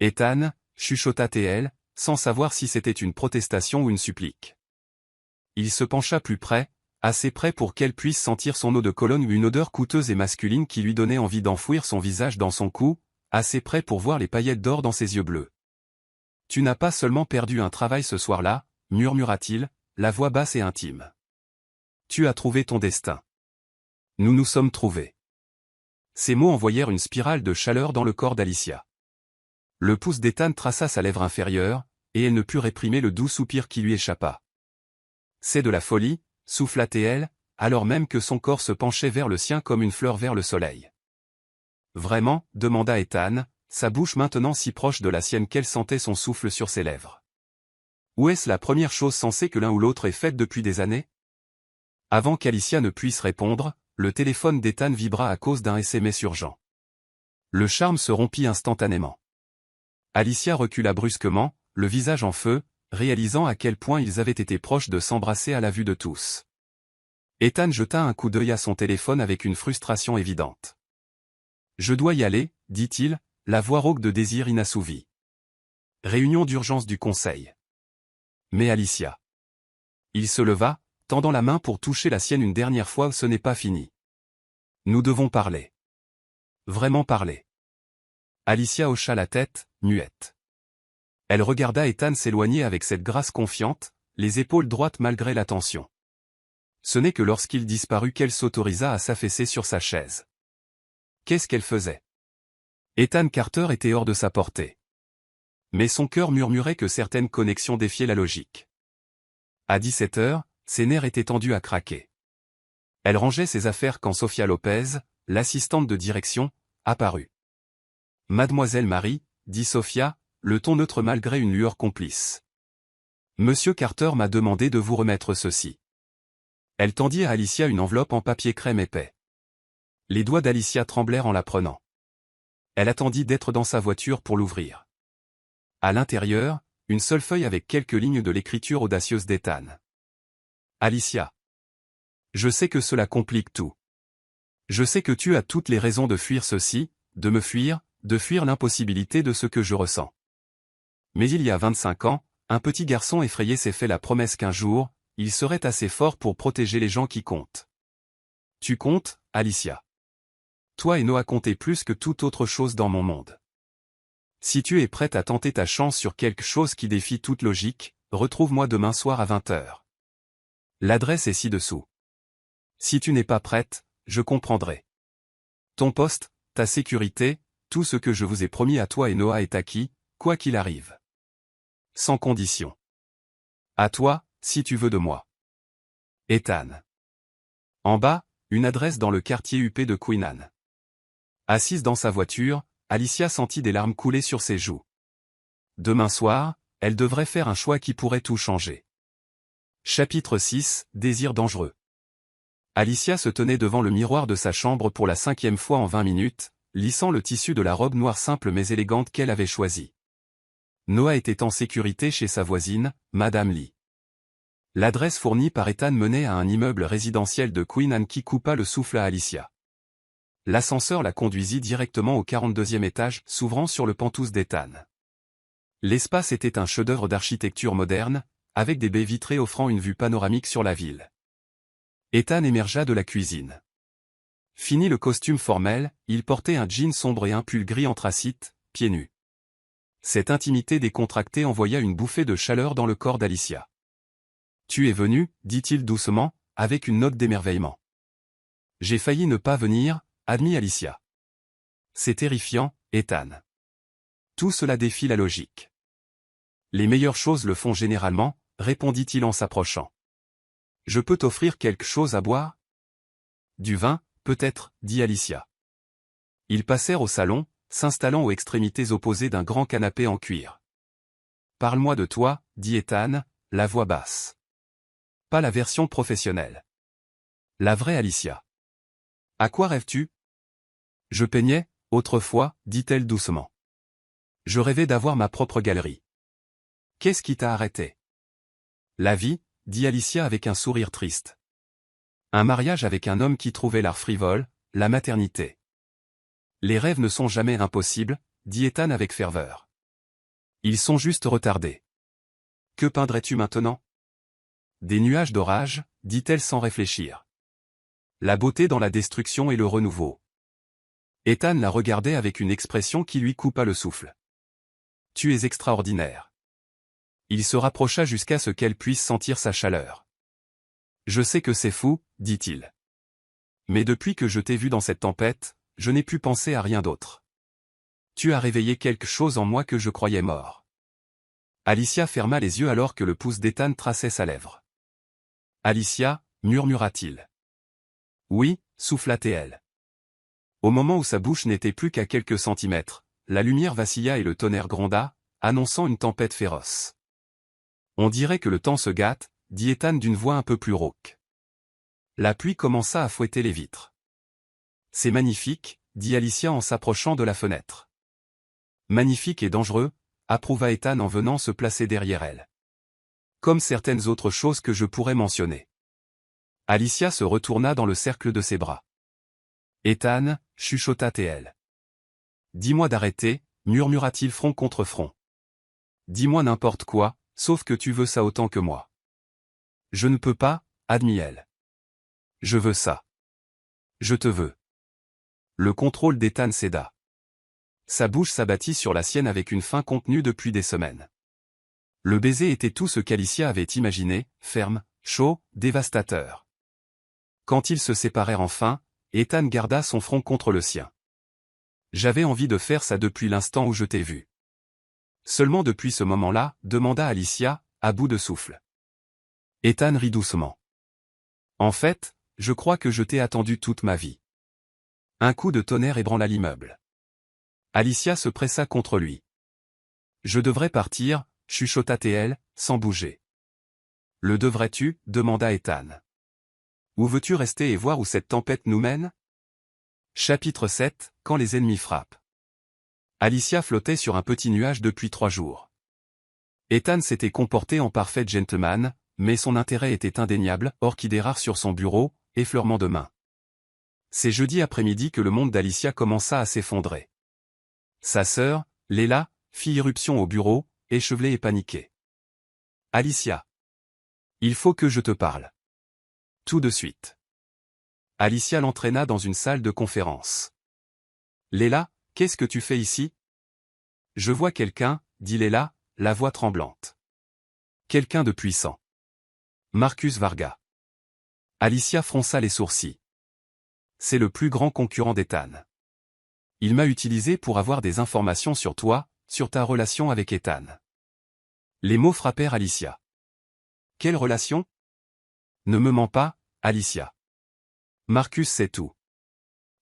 Ethan, chuchota-t-elle, sans savoir si c'était une protestation ou une supplique. Il se pencha plus près, assez près pour qu'elle puisse sentir son eau de Cologne ou une odeur coûteuse et masculine qui lui donnait envie d'enfouir son visage dans son cou, assez près pour voir les paillettes d'or dans ses yeux bleus. « Tu n'as pas seulement perdu un travail ce soir-là, murmura-t-il, la voix basse et intime. Tu as trouvé ton destin. Nous nous sommes trouvés. » Ces mots envoyèrent une spirale de chaleur dans le corps d'Alicia. Le pouce d'Ethan traça sa lèvre inférieure, et elle ne put réprimer le doux soupir qui lui échappa. « C'est de la folie, souffla-t-elle, alors même que son corps se penchait vers le sien comme une fleur vers le soleil. « Vraiment » demanda Ethan, sa bouche maintenant si proche de la sienne qu'elle sentait son souffle sur ses lèvres. « Ou est-ce la première chose sensée que l'un ou l'autre ait faite depuis des années ?» Avant qu'Alicia ne puisse répondre, le téléphone d'Ethan vibra à cause d'un SMS urgent. Le charme se rompit instantanément. Alicia recula brusquement, le visage en feu, réalisant à quel point ils avaient été proches de s'embrasser à la vue de tous. Ethan jeta un coup d'œil à son téléphone avec une frustration évidente. « Je dois y aller, dit-il, la voix rauque de désir inassouvi. Réunion d'urgence du conseil. Mais Alicia. Il se leva, tendant la main pour toucher la sienne une dernière fois. Ce n'est pas fini. Nous devons parler. Vraiment parler. Alicia hocha la tête, muette. Elle regarda Ethan s'éloigner avec cette grâce confiante, les épaules droites malgré la tension. Ce n'est que lorsqu'il disparut qu'elle s'autorisa à s'affaisser sur sa chaise. Qu'est-ce qu'elle faisait? Ethan Carter était hors de sa portée. Mais son cœur murmurait que certaines connexions défiaient la logique. À 17 heures, ses nerfs étaient tendus à craquer. Elle rangeait ses affaires quand Sofia Lopez, l'assistante de direction, apparut. « Mademoiselle Marie » dit Sofia, le ton neutre malgré une lueur complice. « Monsieur Carter m'a demandé de vous remettre ceci. » Elle tendit à Alicia une enveloppe en papier crème épais. Les doigts d'Alicia tremblèrent en la prenant. Elle attendit d'être dans sa voiture pour l'ouvrir. À l'intérieur, une seule feuille avec quelques lignes de l'écriture audacieuse d'Ethan. « Alicia. Je sais que cela complique tout. Je sais que tu as toutes les raisons de fuir ceci, de me fuir, de fuir l'impossibilité de ce que je ressens. Mais il y a 25 ans, un petit garçon effrayé s'est fait la promesse qu'un jour, il serait assez fort pour protéger les gens qui comptent. Tu comptes, Alicia. Toi et Noah comptez plus que toute autre chose dans mon monde. Si tu es prête à tenter ta chance sur quelque chose qui défie toute logique, retrouve-moi demain soir à 20h. L'adresse est ci-dessous. Si tu n'es pas prête, je comprendrai. Ton poste, ta sécurité, tout ce que je vous ai promis à toi et Noah est acquis, quoi qu'il arrive. Sans condition. À toi, si tu veux de moi. Ethan. En bas, une adresse dans le quartier huppé de Queenan. Assise dans sa voiture, Alicia sentit des larmes couler sur ses joues. Demain soir, elle devrait faire un choix qui pourrait tout changer. Chapitre 6, Désir dangereux. Alicia se tenait devant le miroir de sa chambre pour la 5e fois en 20 minutes, lissant le tissu de la robe noire simple mais élégante qu'elle avait choisie. Noah était en sécurité chez sa voisine, Madame Lee. L'adresse fournie par Ethan menait à un immeuble résidentiel de Queenan qui coupa le souffle à Alicia. L'ascenseur la conduisit directement au 42e étage, s'ouvrant sur le penthouse d'Ethan. L'espace était un chef-d'œuvre d'architecture moderne, avec des baies vitrées offrant une vue panoramique sur la ville. Ethan émergea de la cuisine. Fini le costume formel, il portait un jean sombre et un pull gris anthracite, pieds nus. Cette intimité décontractée envoya une bouffée de chaleur dans le corps d'Alicia. « Tu es venu, dit-il doucement, avec une note d'émerveillement. J'ai failli ne pas venir, admit Alicia. C'est terrifiant, Ethan. Tout cela défie la logique. Les meilleures choses le font généralement, répondit-il en s'approchant. Je peux t'offrir quelque chose à boire? Du vin, peut-être, dit Alicia. Ils passèrent au salon, s'installant aux extrémités opposées d'un grand canapé en cuir. Parle-moi de toi, dit Ethan, la voix basse. Pas la version professionnelle. La vraie Alicia. À quoi rêves-tu? Je peignais, autrefois, dit-elle doucement. Je rêvais d'avoir ma propre galerie. Qu'est-ce qui t'a arrêté? La vie, dit Alicia avec un sourire triste. Un mariage avec un homme qui trouvait l'art frivole, la maternité. Les rêves ne sont jamais impossibles, dit Ethan avec ferveur. Ils sont juste retardés. Que peindrais-tu maintenant? Des nuages d'orage, dit-elle sans réfléchir. La beauté dans la destruction et le renouveau. Ethan la regardait avec une expression qui lui coupa le souffle. Tu es extraordinaire. Il se rapprocha jusqu'à ce qu'elle puisse sentir sa chaleur. Je sais que c'est fou, dit-il. Mais depuis que je t'ai vu dans cette tempête, je n'ai pu penser à rien d'autre. Tu as réveillé quelque chose en moi que je croyais mort. Alicia ferma les yeux alors que le pouce d'Ethan traçait sa lèvre. Alicia, murmura-t-il. Oui, souffla-t-elle. Au moment où sa bouche n'était plus qu'à quelques centimètres, la lumière vacilla et le tonnerre gronda, annonçant une tempête féroce. On dirait que le temps se gâte, dit Ethan d'une voix un peu plus rauque. La pluie commença à fouetter les vitres. C'est magnifique, dit Alicia en s'approchant de la fenêtre. Magnifique et dangereux, approuva Ethan en venant se placer derrière elle. Comme certaines autres choses que je pourrais mentionner. Alicia se retourna dans le cercle de ses bras. Ethan, chuchota-t-elle. Dis-moi d'arrêter, murmura-t-il front contre front. Dis-moi n'importe quoi, sauf que tu veux ça autant que moi. Je ne peux pas, admit-elle. Je veux ça. Je te veux. Le contrôle d'Ethan céda. Sa bouche s'abattit sur la sienne avec une faim contenue depuis des semaines. Le baiser était tout ce qu'Alicia avait imaginé, ferme, chaud, dévastateur. Quand ils se séparèrent enfin, Ethan garda son front contre le sien. J'avais envie de faire ça depuis l'instant où je t'ai vu. Seulement depuis ce moment-là, demanda Alicia, à bout de souffle. Ethan rit doucement. En fait, je crois que je t'ai attendu toute ma vie. Un coup de tonnerre ébranla l'immeuble. Alicia se pressa contre lui. Je devrais partir, chuchota-t-elle, sans bouger. Le devrais-tu, demanda Ethan. Où veux-tu rester et voir où cette tempête nous mène? Chapitre 7, quand les ennemis frappent. Alicia flottait sur un petit nuage depuis 3 jours. Ethan s'était comporté en parfait gentleman, mais son intérêt était indéniable, orchidée rare sur son bureau, effleurement de main. C'est jeudi après-midi que le monde d'Alicia commença à s'effondrer. Sa sœur, Léla, fit irruption au bureau, échevelée et paniquée. Alicia. Il faut que je te parle. Tout de suite. Alicia l'entraîna dans une salle de conférence. Léla, qu'est-ce que tu fais ici? Je vois quelqu'un, dit Léla, la voix tremblante. Quelqu'un de puissant. Marcus Varga. Alicia fronça les sourcils. C'est le plus grand concurrent d'Ethan. Il m'a utilisé pour avoir des informations sur toi, sur ta relation avec Ethan. Les mots frappèrent Alicia. Quelle relation? Ne me mens pas, Alicia. Marcus sait tout.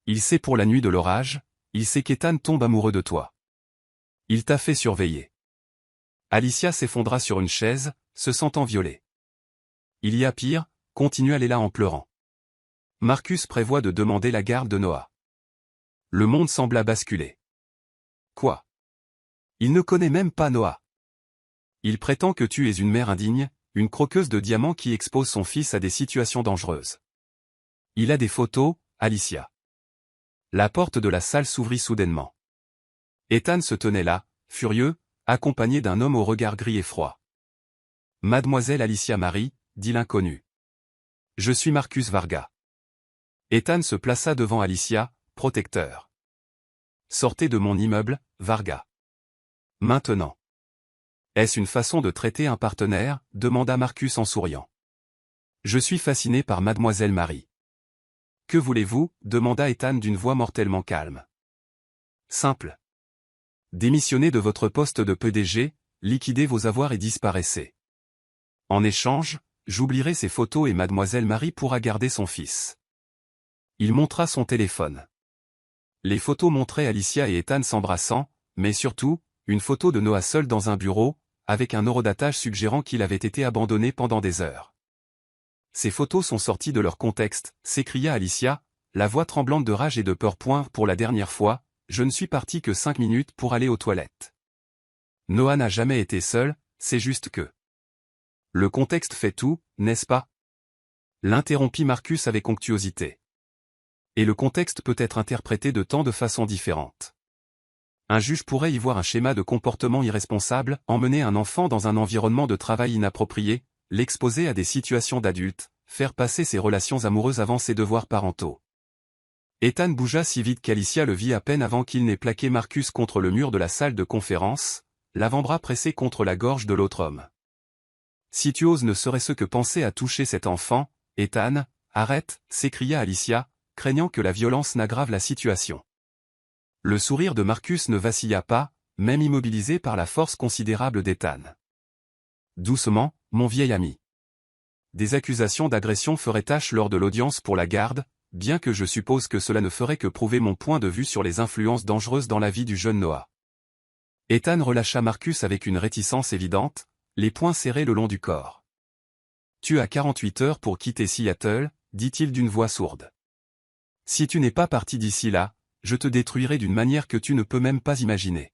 Il sait pour la nuit de l'orage, il sait qu'Ethan tombe amoureux de toi. Il t'a fait surveiller. Alicia s'effondra sur une chaise, se sentant violée. Il y a pire, continua Léla en pleurant. Marcus prévoit de demander la garde de Noah. Le monde sembla basculer. Quoi? Il ne connaît même pas Noah. Il prétend que tu es une mère indigne, une croqueuse de diamants qui expose son fils à des situations dangereuses. Il a des photos, Alicia. La porte de la salle s'ouvrit soudainement. Ethan se tenait là, furieux, accompagné d'un homme au regard gris et froid. Mademoiselle Alicia Marie, dit l'inconnu. Je suis Marcus Varga. Ethan se plaça devant Alicia, protecteur. Sortez de mon immeuble, Varga. Maintenant. Est-ce une façon de traiter un partenaire, demanda Marcus en souriant. Je suis fasciné par Mademoiselle Marie. Que voulez-vous, demanda Ethan d'une voix mortellement calme. Simple. Démissionnez de votre poste de PDG, liquidez vos avoirs et disparaissez. En échange, j'oublierai ces photos et Mademoiselle Marie pourra garder son fils. Il montra son téléphone. Les photos montraient Alicia et Ethan s'embrassant, mais surtout, une photo de Noah seul dans un bureau, avec un horodatage suggérant qu'il avait été abandonné pendant des heures. Ces photos sont sorties de leur contexte, s'écria Alicia, la voix tremblante de rage et de peur. Pour la dernière fois, je ne suis parti que 5 minutes pour aller aux toilettes. Noah n'a jamais été seul, c'est juste que... Le contexte fait tout, n'est-ce pas? L'interrompit Marcus avec onctuosité. Et le contexte peut être interprété de tant de façons différentes. Un juge pourrait y voir un schéma de comportement irresponsable, emmener un enfant dans un environnement de travail inapproprié, l'exposer à des situations d'adultes, faire passer ses relations amoureuses avant ses devoirs parentaux. Ethan bougea si vite qu'Alicia le vit à peine avant qu'il n'ait plaqué Marcus contre le mur de la salle de conférence, l'avant-bras pressé contre la gorge de l'autre homme. Si tu oses ne serait-ce que penser à toucher cet enfant, Ethan, arrête, s'écria Alicia, craignant que la violence n'aggrave la situation. Le sourire de Marcus ne vacilla pas, même immobilisé par la force considérable d'Ethan. Doucement, mon vieil ami. Des accusations d'agression feraient tache lors de l'audience pour la garde, bien que je suppose que cela ne ferait que prouver mon point de vue sur les influences dangereuses dans la vie du jeune Noah. Ethan relâcha Marcus avec une réticence évidente, les poings serrés le long du corps. Tu as 48 heures pour quitter Seattle, dit-il d'une voix sourde. Si tu n'es pas parti d'ici là, je te détruirai d'une manière que tu ne peux même pas imaginer.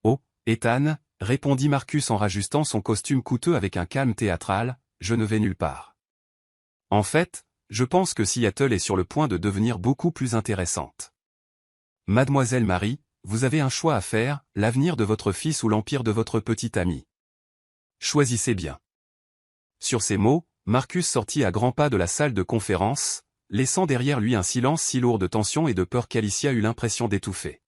Oh, Ethan, répondit Marcus en rajustant son costume coûteux avec un calme théâtral, je ne vais nulle part. En fait, je pense que Seattle est sur le point de devenir beaucoup plus intéressante. Mademoiselle Marie, vous avez un choix à faire, l'avenir de votre fils ou l'empire de votre petite amie. Choisissez bien. Sur ces mots, Marcus sortit à grands pas de la salle de conférence, laissant derrière lui un silence si lourd de tension et de peur qu'Alicia eut l'impression d'étouffer.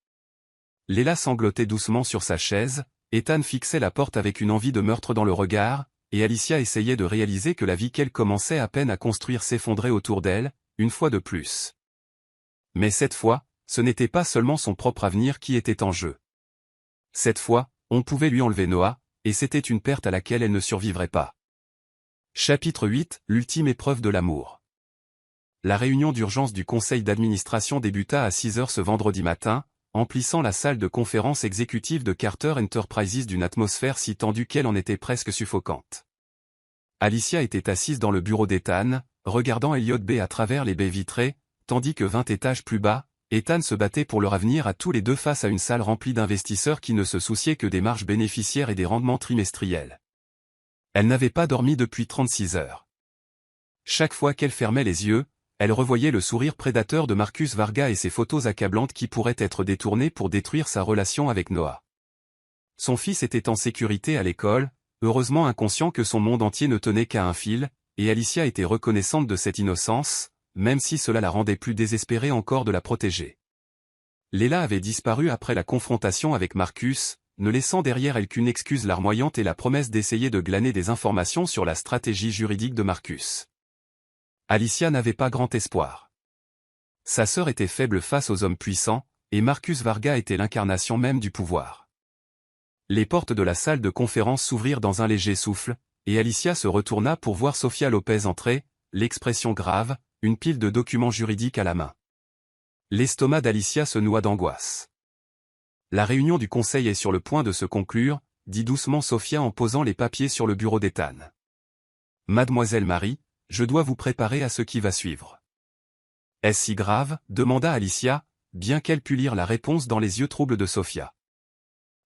Léla sanglotait doucement sur sa chaise, Ethan fixait la porte avec une envie de meurtre dans le regard, et Alicia essayait de réaliser que la vie qu'elle commençait à peine à construire s'effondrait autour d'elle, une fois de plus. Mais cette fois, ce n'était pas seulement son propre avenir qui était en jeu. Cette fois, on pouvait lui enlever Noah, et c'était une perte à laquelle elle ne survivrait pas. Chapitre 8, l'ultime épreuve de l'amour. La réunion d'urgence du conseil d'administration débuta à 6 heures ce vendredi matin, emplissant la salle de conférence exécutive de Carter Enterprises d'une atmosphère si tendue qu'elle en était presque suffocante. Alicia était assise dans le bureau d'Ethan, regardant Elliott Bay à travers les baies vitrées, tandis que 20 étages plus bas, Ethan se battait pour leur avenir à tous les deux face à une salle remplie d'investisseurs qui ne se souciaient que des marges bénéficiaires et des rendements trimestriels. Elle n'avait pas dormi depuis 36 heures. Chaque fois qu'elle fermait les yeux, elle revoyait le sourire prédateur de Marcus Varga et ses photos accablantes qui pourraient être détournées pour détruire sa relation avec Noah. Son fils était en sécurité à l'école, heureusement inconscient que son monde entier ne tenait qu'à un fil, et Alicia était reconnaissante de cette innocence, même si cela la rendait plus désespérée encore de la protéger. Léla avait disparu après la confrontation avec Marcus, ne laissant derrière elle qu'une excuse larmoyante et la promesse d'essayer de glaner des informations sur la stratégie juridique de Marcus. Alicia n'avait pas grand espoir. Sa sœur était faible face aux hommes puissants, et Marcus Varga était l'incarnation même du pouvoir. Les portes de la salle de conférence s'ouvrirent dans un léger souffle, et Alicia se retourna pour voir Sofia Lopez entrer, l'expression grave, une pile de documents juridiques à la main. L'estomac d'Alicia se noua d'angoisse. La réunion du conseil est sur le point de se conclure, dit doucement Sofia en posant les papiers sur le bureau d'Ethan. Mademoiselle Marie, je dois vous préparer à ce qui va suivre. Est-ce si grave? Demanda Alicia, bien qu'elle pût lire la réponse dans les yeux troubles de Sofia.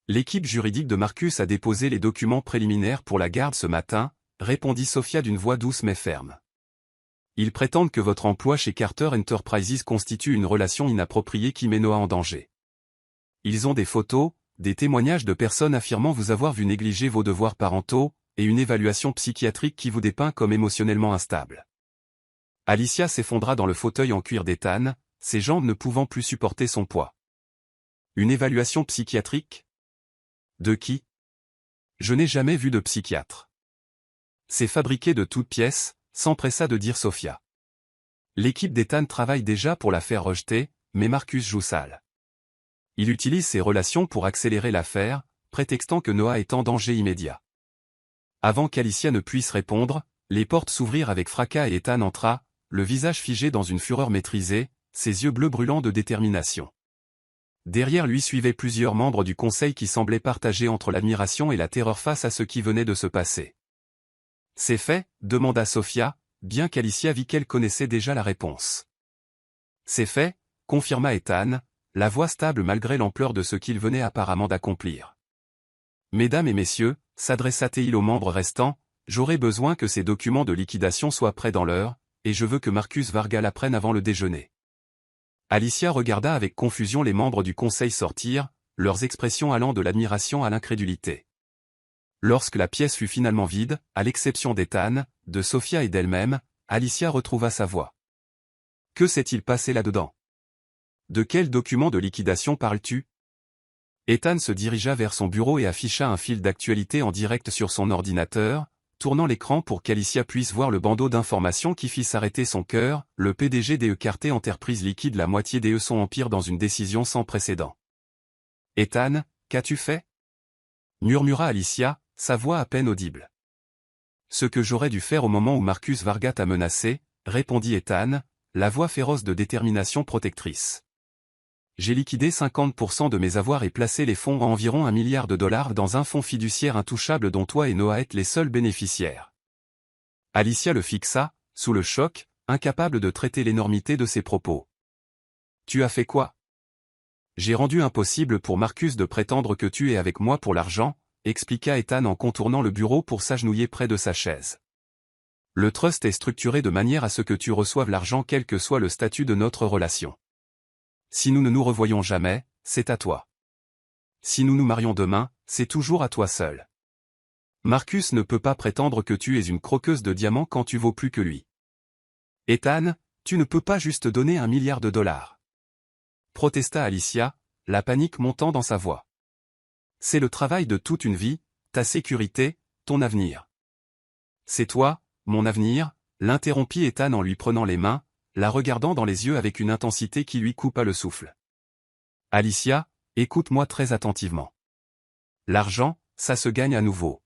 L'équipe juridique de Marcus a déposé les documents préliminaires pour la garde ce matin, répondit Sofia d'une voix douce mais ferme. Ils prétendent que votre emploi chez Carter Enterprises constitue une relation inappropriée qui met Noah en danger. Ils ont des photos, des témoignages de personnes affirmant vous avoir vu négliger vos devoirs parentaux, et une évaluation psychiatrique qui vous dépeint comme émotionnellement instable. Alicia s'effondra dans le fauteuil en cuir d'Ethan, ses jambes ne pouvant plus supporter son poids. Une évaluation psychiatrique? De qui? Je n'ai jamais vu de psychiatre. C'est fabriqué de toutes pièces, s'empressa de dire Sofia. L'équipe d'Ethan travaille déjà pour la faire rejeter, mais Marcus joue sale. Il utilise ses relations pour accélérer l'affaire, prétextant que Noah est en danger immédiat. Avant qu'Alicia ne puisse répondre, les portes s'ouvrirent avec fracas et Ethan entra, le visage figé dans une fureur maîtrisée, ses yeux bleus brûlants de détermination. Derrière lui suivaient plusieurs membres du conseil qui semblaient partagés entre l'admiration et la terreur face à ce qui venait de se passer. « C'est fait ?» demanda Sofia, bien qu'Alicia vit qu'elle connaissait déjà la réponse. « C'est fait ?» confirma Ethan, la voix stable malgré l'ampleur de ce qu'il venait apparemment d'accomplir. « Mesdames et messieurs, s'adressa-t-il aux membres restants, j'aurai besoin que ces documents de liquidation soient prêts dans l'heure, et je veux que Marcus Varga l'apprenne avant le déjeuner. » Alicia regarda avec confusion les membres du conseil sortir, leurs expressions allant de l'admiration à l'incrédulité. Lorsque la pièce fut finalement vide, à l'exception d'Ethan, de Sofia et d'elle-même, Alicia retrouva sa voix. « Que s'est-il passé là-dedans? De quel document de liquidation parles-tu » Ethan se dirigea vers son bureau et afficha un fil d'actualité en direct sur son ordinateur, tournant l'écran pour qu'Alicia puisse voir le bandeau d'informations qui fit s'arrêter son cœur. Le PDG d'E Carter Enterprises liquide la moitié d'E son empire dans une décision sans précédent. « Ethan, qu'as-tu fait » murmura Alicia, sa voix à peine audible. « Ce que j'aurais dû faire au moment où Marcus Varga t'a menacé, » répondit Ethan, la voix féroce de détermination protectrice. J'ai liquidé 50% de mes avoirs et placé les fonds à environ $1 milliard dans un fonds fiduciaire intouchable dont toi et Noah êtes les seuls bénéficiaires. Alicia le fixa, sous le choc, incapable de traiter l'énormité de ses propos. Tu as fait quoi? J'ai rendu impossible pour Marcus de prétendre que tu es avec moi pour l'argent, expliqua Ethan en contournant le bureau pour s'agenouiller près de sa chaise. Le trust est structuré de manière à ce que tu reçoives l'argent quel que soit le statut de notre relation. Si nous ne nous revoyons jamais, c'est à toi. Si nous nous marions demain, c'est toujours à toi seul. Marcus ne peut pas prétendre que tu es une croqueuse de diamants quand tu vaux plus que lui. Ethan, tu ne peux pas juste donner $1 milliard. Protesta Alicia, la panique montant dans sa voix. C'est le travail de toute une vie, ta sécurité, ton avenir. C'est toi, mon avenir, l'interrompit Ethan en lui prenant les mains, la regardant dans les yeux avec une intensité qui lui coupa le souffle. Alicia, écoute-moi très attentivement. L'argent, ça se gagne à nouveau.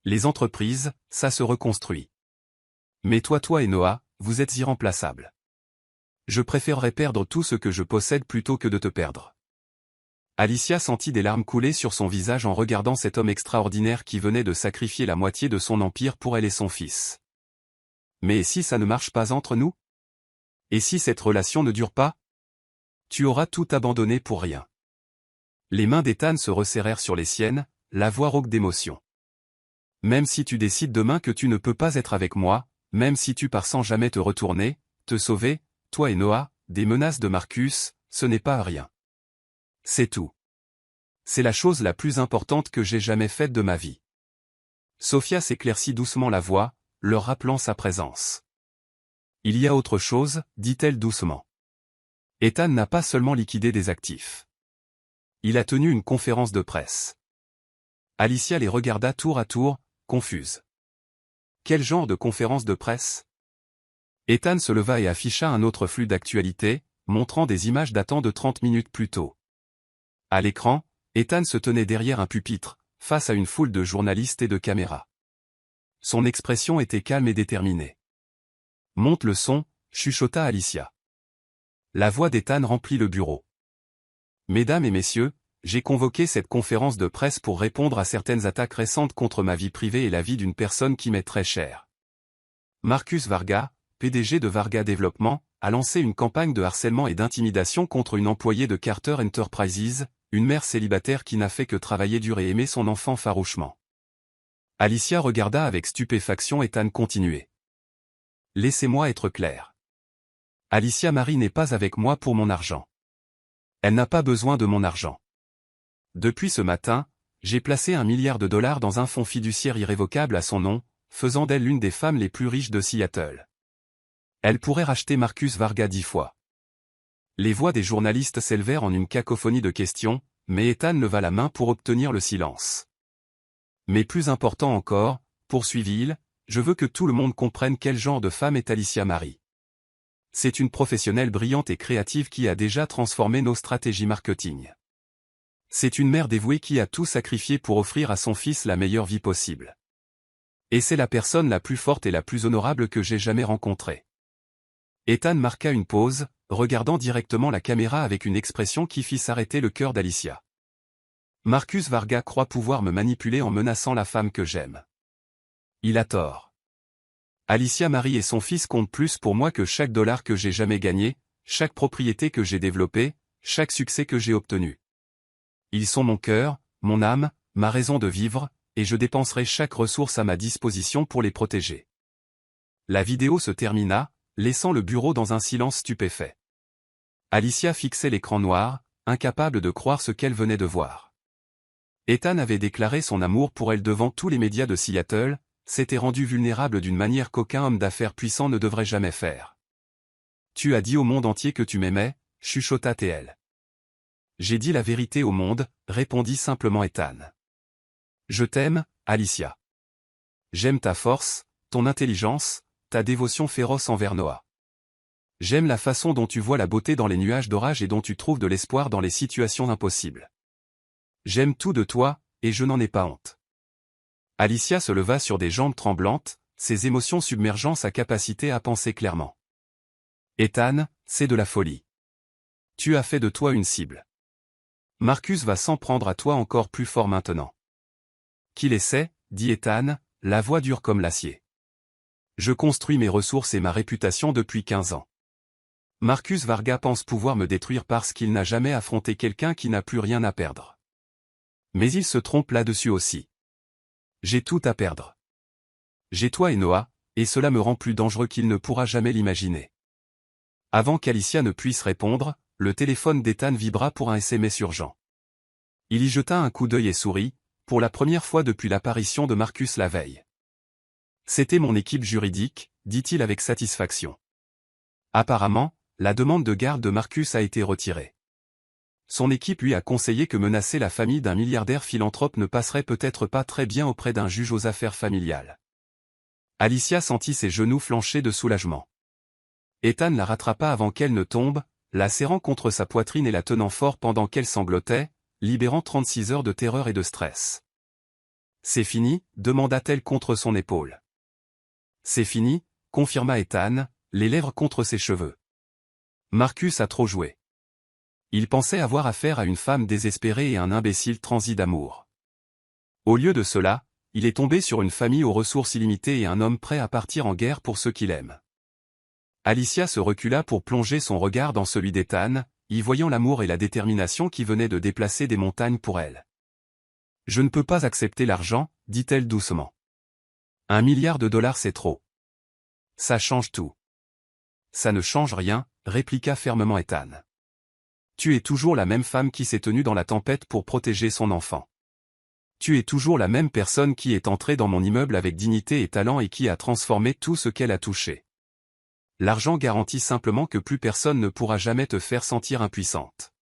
Les entreprises, ça se reconstruit. Mais toi et Noah, vous êtes irremplaçables. Je préférerais perdre tout ce que je possède plutôt que de te perdre. Alicia sentit des larmes couler sur son visage en regardant cet homme extraordinaire qui venait de sacrifier la moitié de son empire pour elle et son fils. Mais si ça ne marche pas entre nous? Et si cette relation ne dure pas? Tu auras tout abandonné pour rien. Les mains d'Ethan se resserrèrent sur les siennes, la voix rauque d'émotion. Même si tu décides demain que tu ne peux pas être avec moi, même si tu pars sans jamais te retourner, te sauver, toi et Noah, des menaces de Marcus, ce n'est pas rien. C'est tout. C'est la chose la plus importante que j'ai jamais faite de ma vie. Sofia s'éclaircit doucement la voix, leur rappelant sa présence. Il y a autre chose, dit-elle doucement. Ethan n'a pas seulement liquidé des actifs. Il a tenu une conférence de presse. Alicia les regarda tour à tour, confuse. Quel genre de conférence de presse? Ethan se leva et afficha un autre flux d'actualité, montrant des images datant de 30 minutes plus tôt. À l'écran, Ethan se tenait derrière un pupitre, face à une foule de journalistes et de caméras. Son expression était calme et déterminée. Monte le son, chuchota Alicia. La voix d'Ethan remplit le bureau. Mesdames et messieurs, j'ai convoqué cette conférence de presse pour répondre à certaines attaques récentes contre ma vie privée et la vie d'une personne qui m'est très chère. Marcus Varga, PDG de Varga Développement, a lancé une campagne de harcèlement et d'intimidation contre une employée de Carter Enterprises, une mère célibataire qui n'a fait que travailler dur et aimer son enfant farouchement. Alicia regarda avec stupéfaction Ethan continuer. Laissez-moi être clair. Alicia Marie n'est pas avec moi pour mon argent. Elle n'a pas besoin de mon argent. Depuis ce matin, j'ai placé $1 milliard dans un fonds fiduciaire irrévocable à son nom, faisant d'elle l'une des femmes les plus riches de Seattle. Elle pourrait racheter Marcus Varga 10 fois. Les voix des journalistes s'élevèrent en une cacophonie de questions, mais Ethan leva la main pour obtenir le silence. Mais plus important encore, poursuivit-il, je veux que tout le monde comprenne quel genre de femme est Alicia Marie. C'est une professionnelle brillante et créative qui a déjà transformé nos stratégies marketing. C'est une mère dévouée qui a tout sacrifié pour offrir à son fils la meilleure vie possible. Et c'est la personne la plus forte et la plus honorable que j'ai jamais rencontrée. Ethan marqua une pause, regardant directement la caméra avec une expression qui fit s'arrêter le cœur d'Alicia. Marcus Varga croit pouvoir me manipuler en menaçant la femme que j'aime. Il a tort. Alicia Marie et son fils comptent plus pour moi que chaque dollar que j'ai jamais gagné, chaque propriété que j'ai développée, chaque succès que j'ai obtenu. Ils sont mon cœur, mon âme, ma raison de vivre, et je dépenserai chaque ressource à ma disposition pour les protéger. La vidéo se termina, laissant le bureau dans un silence stupéfait. Alicia fixait l'écran noir, incapable de croire ce qu'elle venait de voir. Ethan avait déclaré son amour pour elle devant tous les médias de Seattle, s'était rendu vulnérable d'une manière qu'aucun homme d'affaires puissant ne devrait jamais faire. Tu as dit au monde entier que tu m'aimais, chuchota TL. J'ai dit la vérité au monde, répondit simplement Ethan. Je t'aime, Alicia. J'aime ta force, ton intelligence, ta dévotion féroce envers Noah. J'aime la façon dont tu vois la beauté dans les nuages d'orage et dont tu trouves de l'espoir dans les situations impossibles. J'aime tout de toi, et je n'en ai pas honte. Alicia se leva sur des jambes tremblantes, ses émotions submergeant sa capacité à penser clairement. Ethan, c'est de la folie. Tu as fait de toi une cible. Marcus va s'en prendre à toi encore plus fort maintenant. Qu'il essaie, dit Ethan, la voix dure comme l'acier. Je construis mes ressources et ma réputation depuis 15 ans. Marcus Varga pense pouvoir me détruire parce qu'il n'a jamais affronté quelqu'un qui n'a plus rien à perdre. Mais il se trompe là-dessus aussi. J'ai tout à perdre. J'ai toi et Noah, et cela me rend plus dangereux qu'il ne pourra jamais l'imaginer. Avant qu'Alicia ne puisse répondre, le téléphone d'Ethan vibra pour un SMS urgent. Il y jeta un coup d'œil et sourit, pour la première fois depuis l'apparition de Marcus la veille. C'était mon équipe juridique, dit-il avec satisfaction. Apparemment, la demande de garde de Marcus a été retirée. Son équipe lui a conseillé que menacer la famille d'un milliardaire philanthrope ne passerait peut-être pas très bien auprès d'un juge aux affaires familiales. Alicia sentit ses genoux flancher de soulagement. Ethan la rattrapa avant qu'elle ne tombe, la serrant contre sa poitrine et la tenant fort pendant qu'elle sanglotait, libérant 36 heures de terreur et de stress. C'est fini, demanda-t-elle contre son épaule. C'est fini, confirma Ethan, les lèvres contre ses cheveux. Marcus a trop joué. Il pensait avoir affaire à une femme désespérée et un imbécile transi d'amour. Au lieu de cela, il est tombé sur une famille aux ressources illimitées et un homme prêt à partir en guerre pour ceux qu'il aime. Alicia se recula pour plonger son regard dans celui d'Ethan, y voyant l'amour et la détermination qui venaient de déplacer des montagnes pour elle. Je ne peux pas accepter l'argent, dit-elle doucement. $1 milliard c'est trop. Ça change tout. Ça ne change rien, répliqua fermement Ethan. Tu es toujours la même femme qui s'est tenue dans la tempête pour protéger son enfant. Tu es toujours la même personne qui est entrée dans mon immeuble avec dignité et talent et qui a transformé tout ce qu'elle a touché. L'argent garantit simplement que plus personne ne pourra jamais te faire sentir impuissante.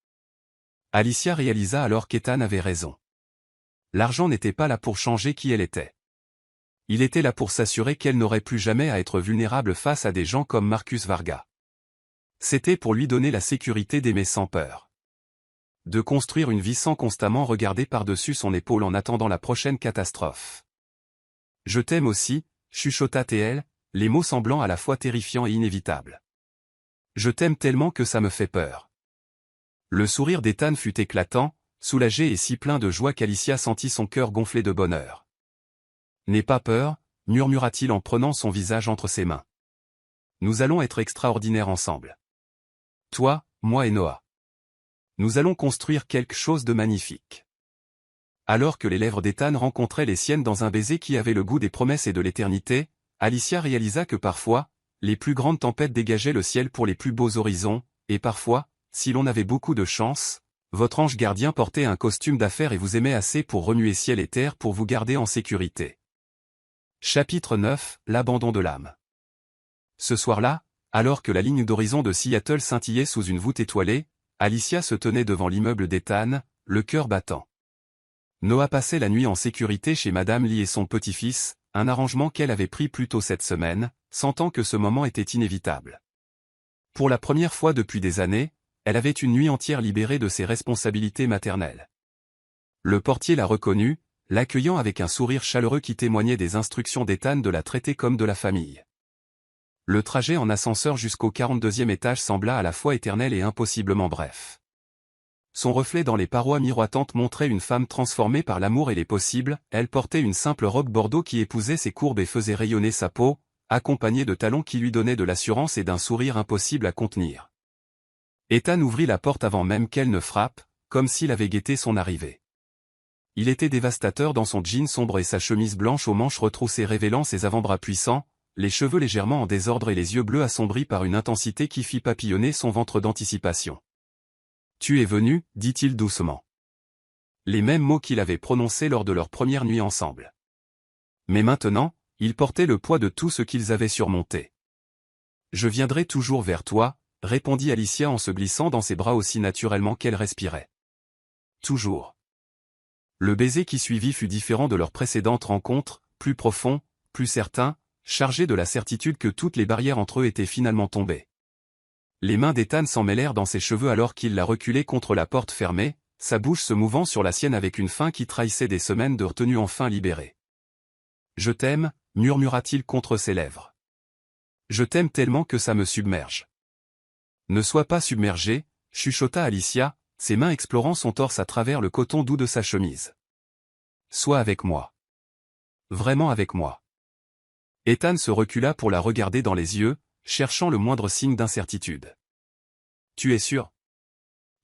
Alicia réalisa alors qu'Ethan avait raison. L'argent n'était pas là pour changer qui elle était. Il était là pour s'assurer qu'elle n'aurait plus jamais à être vulnérable face à des gens comme Marcus Varga. C'était pour lui donner la sécurité d'aimer sans peur. De construire une vie sans constamment regarder par-dessus son épaule en attendant la prochaine catastrophe. Je t'aime aussi, chuchota TL, les mots semblant à la fois terrifiants et inévitables. Je t'aime tellement que ça me fait peur. Le sourire d'Ethan fut éclatant, soulagé et si plein de joie qu'Alicia sentit son cœur gonfler de bonheur. N'aie pas peur, murmura-t-il en prenant son visage entre ses mains. Nous allons être extraordinaires ensemble. Toi, moi et Noah. Nous allons construire quelque chose de magnifique. Alors que les lèvres d'Ethan rencontraient les siennes dans un baiser qui avait le goût des promesses et de l'éternité, Alicia réalisa que parfois, les plus grandes tempêtes dégageaient le ciel pour les plus beaux horizons, et parfois, si l'on avait beaucoup de chance, votre ange gardien portait un costume d'affaires et vous aimait assez pour remuer ciel et terre pour vous garder en sécurité. Chapitre 9, l'abandon de l'âme. Ce soir-là, alors que la ligne d'horizon de Seattle scintillait sous une voûte étoilée, Alicia se tenait devant l'immeuble d'Ethan, le cœur battant. Noah passait la nuit en sécurité chez Madame Lee et son petit-fils, un arrangement qu'elle avait pris plus tôt cette semaine, sentant que ce moment était inévitable. Pour la première fois depuis des années, elle avait une nuit entière libérée de ses responsabilités maternelles. Le portier la reconnut, l'accueillant avec un sourire chaleureux qui témoignait des instructions d'Ethan de la traiter comme de la famille. Le trajet en ascenseur jusqu'au 42e étage sembla à la fois éternel et impossiblement bref. Son reflet dans les parois miroitantes montrait une femme transformée par l'amour et les possibles, elle portait une simple robe bordeaux qui épousait ses courbes et faisait rayonner sa peau, accompagnée de talons qui lui donnaient de l'assurance et d'un sourire impossible à contenir. Ethan ouvrit la porte avant même qu'elle ne frappe, comme s'il avait guetté son arrivée. Il était dévastateur dans son jean sombre et sa chemise blanche aux manches retroussées révélant ses avant-bras puissants, les cheveux légèrement en désordre et les yeux bleus assombris par une intensité qui fit papillonner son ventre d'anticipation. « Tu es venu, dit-il doucement. » Les mêmes mots qu'il avait prononcés lors de leur première nuit ensemble. Mais maintenant, il portait le poids de tout ce qu'ils avaient surmonté. « Je viendrai toujours vers toi, » répondit Alicia en se glissant dans ses bras aussi naturellement qu'elle respirait. « Toujours. » Le baiser qui suivit fut différent de leur précédente rencontre, plus profond, plus certain, chargé de la certitude que toutes les barrières entre eux étaient finalement tombées. Les mains d'Ethan s'en mêlèrent dans ses cheveux alors qu'il la reculait contre la porte fermée, sa bouche se mouvant sur la sienne avec une faim qui trahissait des semaines de retenue enfin libérée. « Je t'aime, murmura-t-il contre ses lèvres. Je t'aime tellement que ça me submerge. » Ne sois pas submergé, chuchota Alicia, ses mains explorant son torse à travers le coton doux de sa chemise. Sois avec moi. Vraiment avec moi. Ethan se recula pour la regarder dans les yeux, cherchant le moindre signe d'incertitude. Tu es sûr?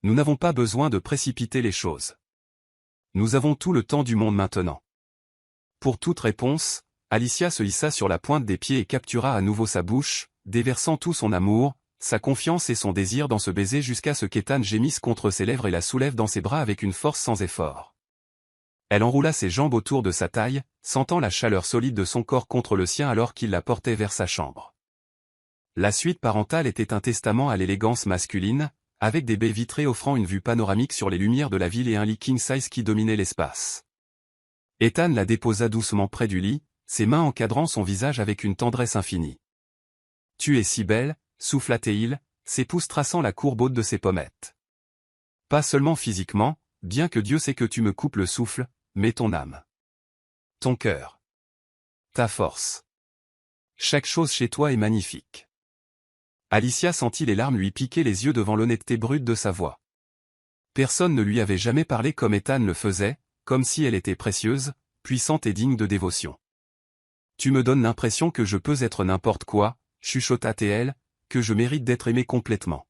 Nous n'avons pas besoin de précipiter les choses. Nous avons tout le temps du monde maintenant. Pour toute réponse, Alicia se hissa sur la pointe des pieds et captura à nouveau sa bouche, déversant tout son amour, sa confiance et son désir dans ce baiser jusqu'à ce qu'Ethan gémisse contre ses lèvres et la soulève dans ses bras avec une force sans effort. Elle enroula ses jambes autour de sa taille, sentant la chaleur solide de son corps contre le sien alors qu'il la portait vers sa chambre. La suite parentale était un testament à l'élégance masculine, avec des baies vitrées offrant une vue panoramique sur les lumières de la ville et un lit king size qui dominait l'espace. Ethan la déposa doucement près du lit, ses mains encadrant son visage avec une tendresse infinie. « Tu es si belle », souffla-t-il, ses pouces traçant la courbe haute de ses pommettes. « Pas seulement physiquement, bien que Dieu sait que tu me coupes le souffle, mais ton âme. Ton cœur. Ta force. Chaque chose chez toi est magnifique. » Alicia sentit les larmes lui piquer les yeux devant l'honnêteté brute de sa voix. Personne ne lui avait jamais parlé comme Ethan le faisait, comme si elle était précieuse, puissante et digne de dévotion. « Tu me donnes l'impression que je peux être n'importe quoi, chuchota-t-elle, que je mérite d'être aimé complètement. »«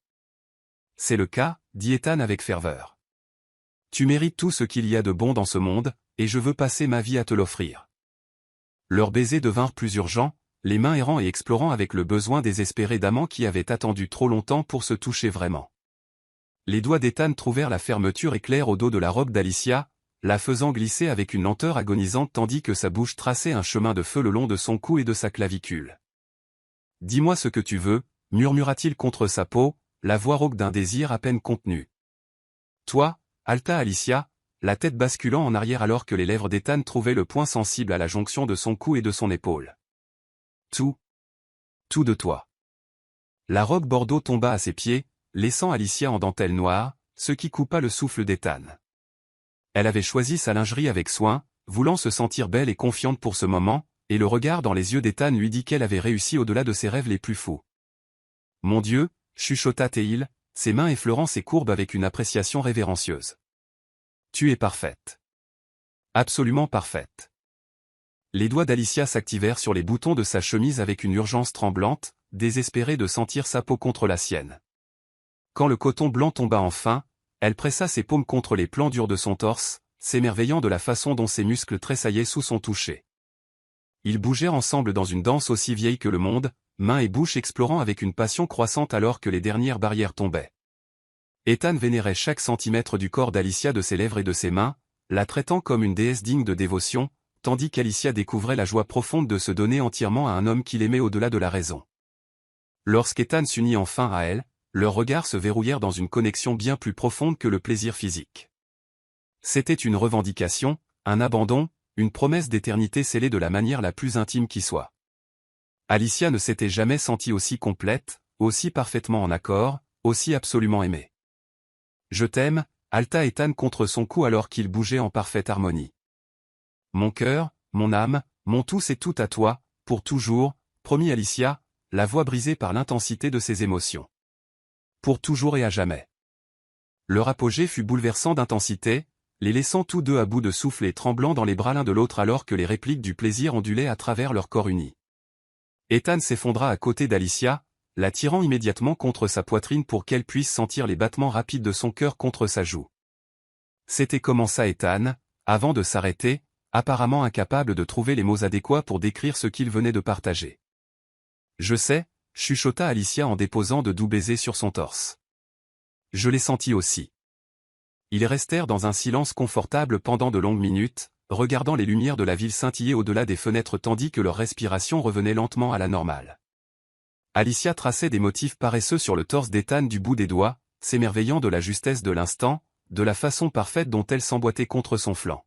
C'est le cas, » dit Ethan avec ferveur. « Tu mérites tout ce qu'il y a de bon dans ce monde, et je veux passer ma vie à te l'offrir. » Leurs baisers devinrent plus urgents, les mains errant et explorant avec le besoin désespéré d'amants qui avaient attendu trop longtemps pour se toucher vraiment. Les doigts d'Ethan trouvèrent la fermeture éclair au dos de la robe d'Alicia, la faisant glisser avec une lenteur agonisante tandis que sa bouche traçait un chemin de feu le long de son cou et de sa clavicule. « Dis-moi ce que tu veux, » murmura-t-il contre sa peau, la voix rauque d'un désir à peine contenu. « Toi » haleta Alicia, la tête basculant en arrière alors que les lèvres d'Ethan trouvaient le point sensible à la jonction de son cou et de son épaule. « Tout. Tout de toi. » La robe bordeaux tomba à ses pieds, laissant Alicia en dentelle noire, ce qui coupa le souffle d'Ethan. Elle avait choisi sa lingerie avec soin, voulant se sentir belle et confiante pour ce moment, et le regard dans les yeux d'Ethan lui dit qu'elle avait réussi au-delà de ses rêves les plus fous. « Mon Dieu » chuchota Théil, ses mains effleurant ses courbes avec une appréciation révérencieuse. « Tu es parfaite. Absolument parfaite. » Les doigts d'Alicia s'activèrent sur les boutons de sa chemise avec une urgence tremblante, désespérée de sentir sa peau contre la sienne. Quand le coton blanc tomba enfin, elle pressa ses paumes contre les plans durs de son torse, s'émerveillant de la façon dont ses muscles tressaillaient sous son toucher. Ils bougèrent ensemble dans une danse aussi vieille que le monde, mains et bouche explorant avec une passion croissante alors que les dernières barrières tombaient. Ethan vénérait chaque centimètre du corps d'Alicia de ses lèvres et de ses mains, la traitant comme une déesse digne de dévotion, tandis qu'Alicia découvrait la joie profonde de se donner entièrement à un homme qu'il aimait au-delà de la raison. Lorsqu'Ethan s'unit enfin à elle, leurs regards se verrouillèrent dans une connexion bien plus profonde que le plaisir physique. C'était une revendication, un abandon, une promesse d'éternité scellée de la manière la plus intime qui soit. Alicia ne s'était jamais sentie aussi complète, aussi parfaitement en accord, aussi absolument aimée. « Je t'aime » haleta Ethan contre son cou alors qu'il bougeait en parfaite harmonie. « Mon cœur, mon âme, mon tout c'est tout à toi, pour toujours » promit Alicia, la voix brisée par l'intensité de ses émotions. Pour toujours et à jamais. Leur apogée fut bouleversant d'intensité, les laissant tous deux à bout de souffle et tremblant dans les bras l'un de l'autre alors que les répliques du plaisir ondulaient à travers leur corps unis. Ethan s'effondra à côté d'Alicia, la tirant immédiatement contre sa poitrine pour qu'elle puisse sentir les battements rapides de son cœur contre sa joue. C'était commença Ethan, avant de s'arrêter, apparemment incapable de trouver les mots adéquats pour décrire ce qu'il venait de partager. « Je sais » chuchota Alicia en déposant de doux baisers sur son torse. « Je l'ai senti aussi. » Ils restèrent dans un silence confortable pendant de longues minutes, regardant les lumières de la ville scintiller au-delà des fenêtres tandis que leur respiration revenait lentement à la normale. Alicia traçait des motifs paresseux sur le torse d'Ethan du bout des doigts, s'émerveillant de la justesse de l'instant, de la façon parfaite dont elle s'emboîtait contre son flanc.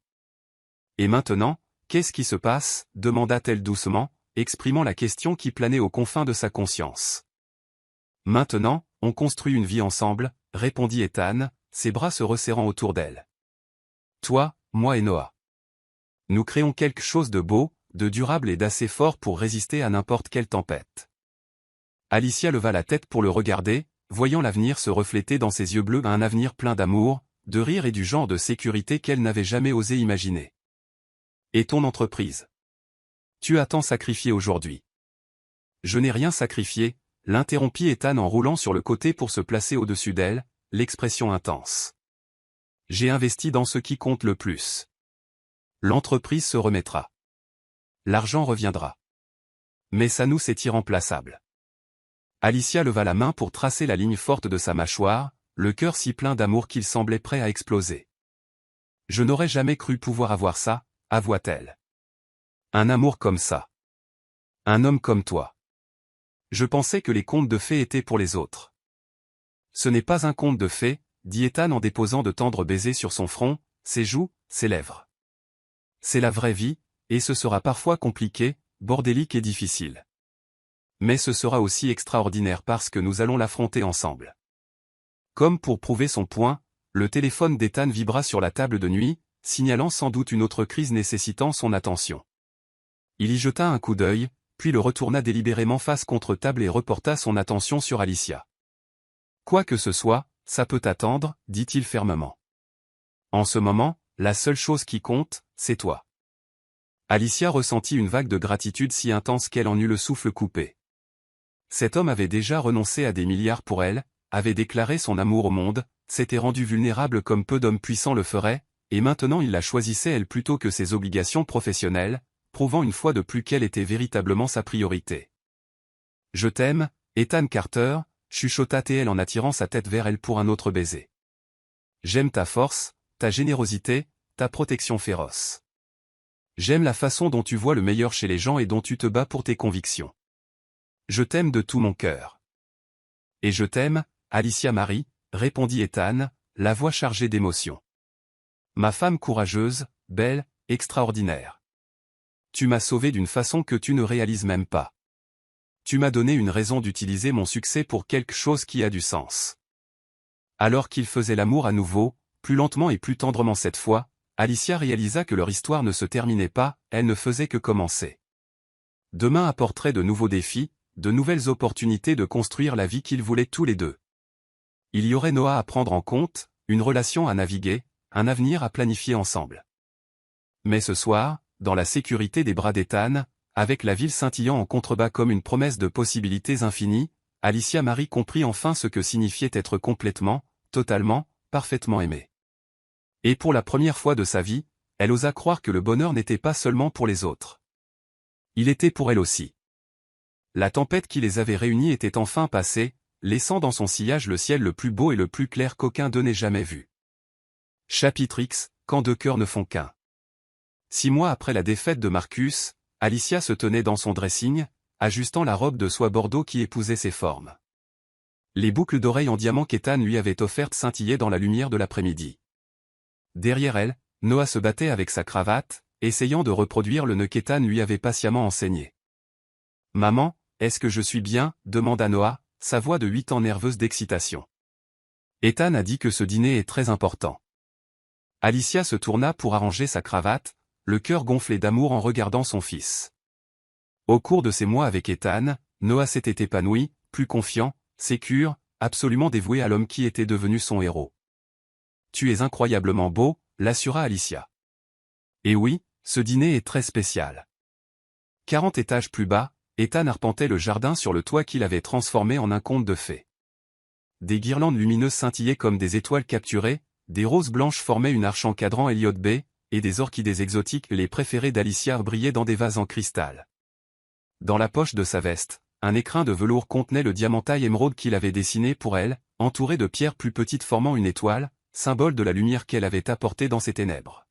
« Et maintenant, qu'est-ce qui se passe » demanda-t-elle doucement, exprimant la question qui planait aux confins de sa conscience. « Maintenant, on construit une vie ensemble » répondit Ethan, ses bras se resserrant autour d'elle. « Toi, moi et Noah. Nous créons quelque chose de beau, de durable et d'assez fort pour résister à n'importe quelle tempête. » Alicia leva la tête pour le regarder, voyant l'avenir se refléter dans ses yeux bleus, un avenir plein d'amour, de rire et du genre de sécurité qu'elle n'avait jamais osé imaginer. « Et ton entreprise ? Tu as tant sacrifié aujourd'hui. » « Je n'ai rien sacrifié » l'interrompit Ethan en roulant sur le côté pour se placer au-dessus d'elle, l'expression intense. « J'ai investi dans ce qui compte le plus. L'entreprise se remettra. L'argent reviendra. Mais ça nous c'est irremplaçable. » Alicia leva la main pour tracer la ligne forte de sa mâchoire, le cœur si plein d'amour qu'il semblait prêt à exploser. « Je n'aurais jamais cru pouvoir avoir ça, » avoua-t-elle. « Un amour comme ça. Un homme comme toi. Je pensais que les contes de fées étaient pour les autres. » « Ce n'est pas un conte de fées, » dit Ethan en déposant de tendres baisers sur son front, ses joues, ses lèvres. « C'est la vraie vie, et ce sera parfois compliqué, bordélique et difficile. Mais ce sera aussi extraordinaire parce que nous allons l'affronter ensemble. » Comme pour prouver son point, le téléphone d'Ethan vibra sur la table de nuit, signalant sans doute une autre crise nécessitant son attention. Il y jeta un coup d'œil, puis le retourna délibérément face contre table et reporta son attention sur Alicia. « Quoi que ce soit, ça peut attendre, » dit-il fermement. « En ce moment, la seule chose qui compte, c'est toi. » Alicia ressentit une vague de gratitude si intense qu'elle en eut le souffle coupé. Cet homme avait déjà renoncé à des milliards pour elle, avait déclaré son amour au monde, s'était rendu vulnérable comme peu d'hommes puissants le feraient, et maintenant il la choisissait elle plutôt que ses obligations professionnelles, prouvant une fois de plus qu'elle était véritablement sa priorité. « Je t'aime, Ethan Carter » chuchota-t-elle en attirant sa tête vers elle pour un autre baiser. « J'aime ta force, ta générosité, ta protection féroce. J'aime la façon dont tu vois le meilleur chez les gens et dont tu te bats pour tes convictions. Je t'aime de tout mon cœur. » « Et je t'aime, Alicia Marie » répondit Ethan, la voix chargée d'émotion. « Ma femme courageuse, belle, extraordinaire. Tu m'as sauvé d'une façon que tu ne réalises même pas. Tu m'as donné une raison d'utiliser mon succès pour quelque chose qui a du sens. » Alors qu'ils faisaient l'amour à nouveau, plus lentement et plus tendrement cette fois, Alicia réalisa que leur histoire ne se terminait pas, elle ne faisait que commencer. Demain apporterait de nouveaux défis, de nouvelles opportunités de construire la vie qu'ils voulaient tous les deux. Il y aurait Noah à prendre en compte, une relation à naviguer, un avenir à planifier ensemble. Mais ce soir, dans la sécurité des bras d'Ethan, avec la ville scintillant en contrebas comme une promesse de possibilités infinies, Alicia Marie comprit enfin ce que signifiait être complètement, totalement, parfaitement aimée. Et pour la première fois de sa vie, elle osa croire que le bonheur n'était pas seulement pour les autres. Il était pour elle aussi. La tempête qui les avait réunis était enfin passée, laissant dans son sillage le ciel le plus beau et le plus clair qu'aucun d'eux n'ait jamais vu. Chapitre X, quand deux cœurs ne font qu'un. 6 mois après la défaite de Marcus, Alicia se tenait dans son dressing, ajustant la robe de soie bordeaux qui épousait ses formes. Les boucles d'oreilles en diamant qu'Ethan lui avait offertes scintillaient dans la lumière de l'après-midi. Derrière elle, Noah se battait avec sa cravate, essayant de reproduire le nœud qu'Ethan lui avait patiemment enseigné. « Maman, est-ce que je suis bien ?» demanda Noah, sa voix de 8 ans nerveuse d'excitation. Ethan a dit que ce dîner est très important. Alicia se tourna pour arranger sa cravate, le cœur gonflé d'amour en regardant son fils. Au cours de ces mois avec Ethan, Noah s'était épanoui, plus confiant, sécure, absolument dévoué à l'homme qui était devenu son héros. « Tu es incroyablement beau », l'assura Alicia. Et oui, ce dîner est très spécial. 40 étages plus bas, Ethan arpentait le jardin sur le toit qu'il avait transformé en un conte de fées. Des guirlandes lumineuses scintillaient comme des étoiles capturées, des roses blanches formaient une arche encadrant Elliott Bay, et des orchidées exotiques, les préférées d'Alicia, brillaient dans des vases en cristal. Dans la poche de sa veste, un écrin de velours contenait le diamantail émeraude qu'il avait dessiné pour elle, entouré de pierres plus petites formant une étoile, symbole de la lumière qu'elle avait apportée dans ses ténèbres.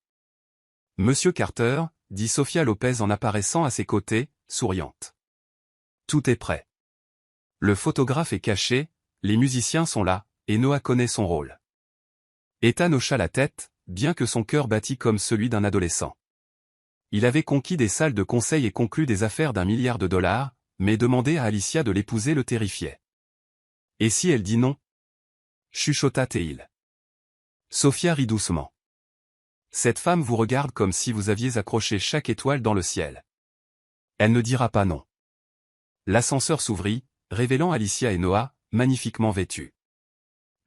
« Monsieur Carter », dit Sophia Lopez en apparaissant à ses côtés, souriante. « Tout est prêt. Le photographe est caché, les musiciens sont là, et Noah connaît son rôle. » Ethan hocha la tête, bien que son cœur battît comme celui d'un adolescent. Il avait conquis des salles de conseil et conclu des affaires d'1 milliard de dollars, mais demander à Alicia de l'épouser le terrifiait. « Et si elle dit non ?» chuchota Théil. Sophia rit doucement. « Cette femme vous regarde comme si vous aviez accroché chaque étoile dans le ciel. Elle ne dira pas non. » L'ascenseur s'ouvrit, révélant Alicia et Noah, magnifiquement vêtus.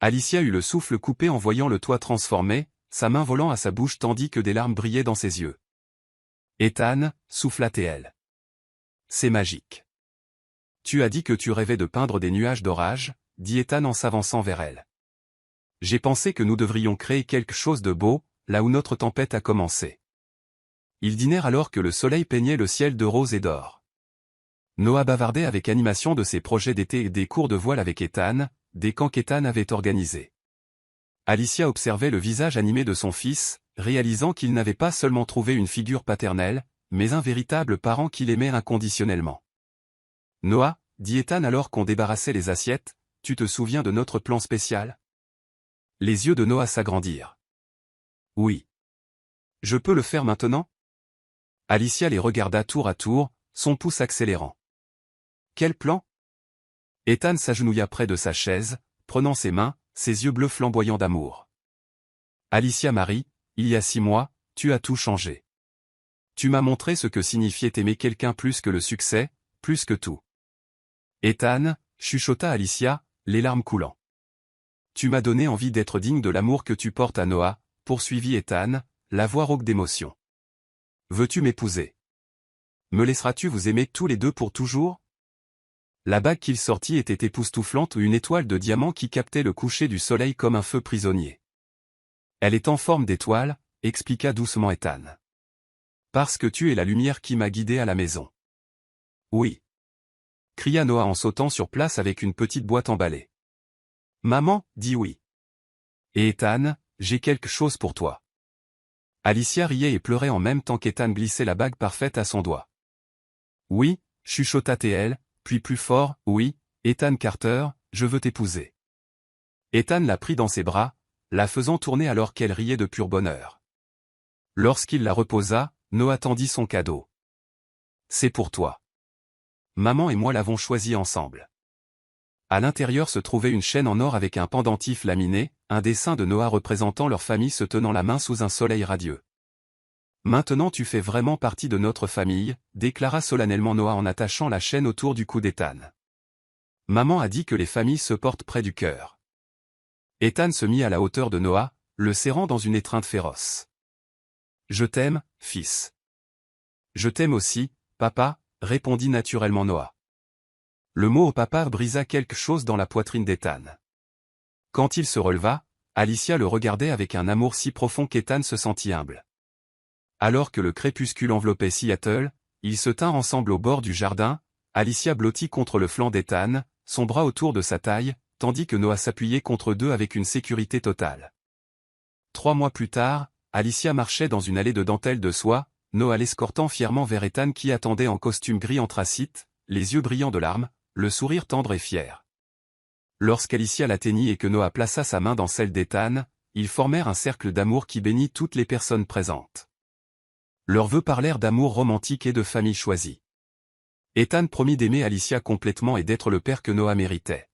Alicia eut le souffle coupé en voyant le toit transformé, sa main volant à sa bouche tandis que des larmes brillaient dans ses yeux. Ethan, souffla Théil. C'est magique. Tu as dit que tu rêvais de peindre des nuages d'orage, dit Ethan en s'avançant vers elle. J'ai pensé que nous devrions créer quelque chose de beau, là où notre tempête a commencé. Ils dînèrent alors que le soleil peignait le ciel de rose et d'or. Noah bavardait avec animation de ses projets d'été et des cours de voile avec Ethan, des camps qu'Ethan avait organisés. Alicia observait le visage animé de son fils, réalisant qu'il n'avait pas seulement trouvé une figure paternelle, mais un véritable parent qu'il aimait inconditionnellement. « Noah, dit Ethan alors qu'on débarrassait les assiettes, tu te souviens de notre plan spécial ?» Les yeux de Noah s'agrandirent. « Oui. Je peux le faire maintenant ?» Alicia les regarda tour à tour, son pouce accélérant. « Quel plan ?» Ethan s'agenouilla près de sa chaise, prenant ses mains, ses yeux bleus flamboyants d'amour. « Alicia Marie, il y a 6 mois, tu as tout changé. Tu m'as montré ce que signifiait aimer quelqu'un plus que le succès, plus que tout. » Ethan, chuchota Alicia, les larmes coulant. « Tu m'as donné envie d'être digne de l'amour que tu portes à Noah, poursuivit Ethan, la voix rauque d'émotion. Veux-tu m'épouser? Me laisseras-tu vous aimer tous les deux pour toujours? La bague qu'il sortit était époustouflante, une étoile de diamant qui captait le coucher du soleil comme un feu prisonnier. Elle est en forme d'étoile, expliqua doucement Ethan. Parce que tu es la lumière qui m'a guidé à la maison. Oui. Cria Noah en sautant sur place avec une petite boîte emballée. Maman, dit oui. Et Ethan, j'ai quelque chose pour toi. Alicia riait et pleurait en même temps qu'Ethan glissait la bague parfaite à son doigt. Oui, chuchota Théil, puis plus fort, oui, Ethan Carter, je veux t'épouser. Ethan la prit dans ses bras, la faisant tourner alors qu'elle riait de pur bonheur. Lorsqu'il la reposa, Noah tendit son cadeau. C'est pour toi. Maman et moi l'avons choisi ensemble. À l'intérieur se trouvait une chaîne en or avec un pendentif laminé, un dessin de Noah représentant leur famille se tenant la main sous un soleil radieux. Maintenant tu fais vraiment partie de notre famille, déclara solennellement Noah en attachant la chaîne autour du cou d'Ethan. Maman a dit que les familles se portent près du cœur. Ethan se mit à la hauteur de Noah, le serrant dans une étreinte féroce. Je t'aime, fils. Je t'aime aussi, papa, répondit naturellement Noah. Le mot au papa brisa quelque chose dans la poitrine d'Ethan. Quand il se releva, Alicia le regardait avec un amour si profond qu'Ethan se sentit humble. Alors que le crépuscule enveloppait Seattle, ils se tinrent ensemble au bord du jardin, Alicia blottie contre le flanc d'Ethan, son bras autour de sa taille, tandis que Noah s'appuyait contre d'eux avec une sécurité totale. 3 mois plus tard, Alicia marchait dans une allée de dentelle de soie, Noah l'escortant fièrement vers Ethan qui attendait en costume gris anthracite, les yeux brillants de larmes, le sourire tendre et fier. Lorsqu'Alicia l'atteignit et que Noah plaça sa main dans celle d'Ethan, ils formèrent un cercle d'amour qui bénit toutes les personnes présentes. Leurs vœux parlèrent d'amour romantique et de famille choisie. Ethan promit d'aimer Alicia complètement et d'être le père que Noah méritait.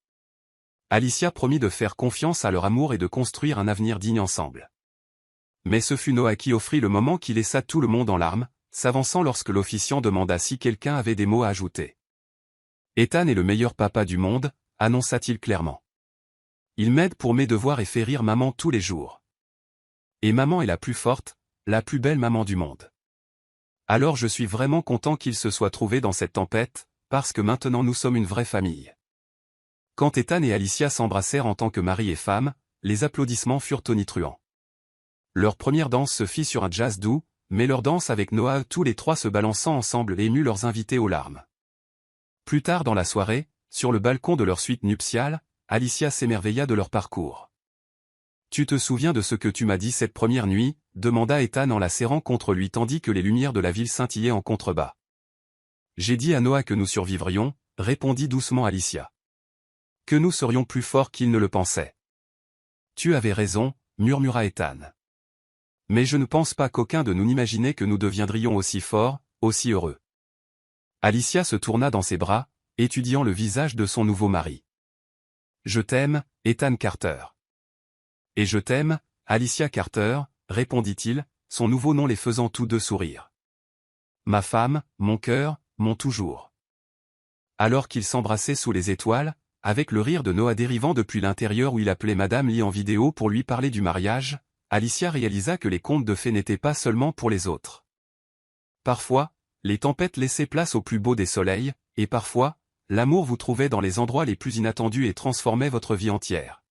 Alicia promit de faire confiance à leur amour et de construire un avenir digne ensemble. Mais ce fut Noah qui offrit le moment qui laissa tout le monde en larmes, s'avançant lorsque l'officiant demanda si quelqu'un avait des mots à ajouter. Ethan est le meilleur papa du monde, annonça-t-il clairement. Il m'aide pour mes devoirs et fait rire maman tous les jours. Et maman est la plus forte, la plus belle maman du monde. Alors je suis vraiment content qu'il se soit trouvé dans cette tempête, parce que maintenant nous sommes une vraie famille. Quand Ethan et Alicia s'embrassèrent en tant que mari et femme, les applaudissements furent tonitruants. Leur première danse se fit sur un jazz doux, mais leur danse avec Noah tous les trois se balançant ensemble émut leurs invités aux larmes. Plus tard dans la soirée, sur le balcon de leur suite nuptiale, Alicia s'émerveilla de leur parcours. « Tu te souviens de ce que tu m'as dit cette première nuit ?» demanda Ethan en la serrant contre lui tandis que les lumières de la ville scintillaient en contrebas. « J'ai dit à Noah que nous survivrions, » répondit doucement Alicia. « Que nous serions plus forts qu'il ne le pensait. »« Tu avais raison, » murmura Ethan. « Mais je ne pense pas qu'aucun de nous n'imaginait que nous deviendrions aussi forts, aussi heureux. » Alicia se tourna dans ses bras, étudiant le visage de son nouveau mari. « Je t'aime, Ethan Carter. »« Et je t'aime, Alicia Carter, » répondit-il, son nouveau nom les faisant tous deux sourire. « Ma femme, mon cœur, mon toujours. » Alors qu'ils s'embrassaient sous les étoiles, avec le rire de Noah dérivant depuis l'intérieur où il appelait Madame Lee en vidéo pour lui parler du mariage, Alicia réalisa que les contes de fées n'étaient pas seulement pour les autres. Parfois, les tempêtes laissaient place au plus beau des soleils, et parfois, l'amour vous trouvait dans les endroits les plus inattendus et transformait votre vie entière.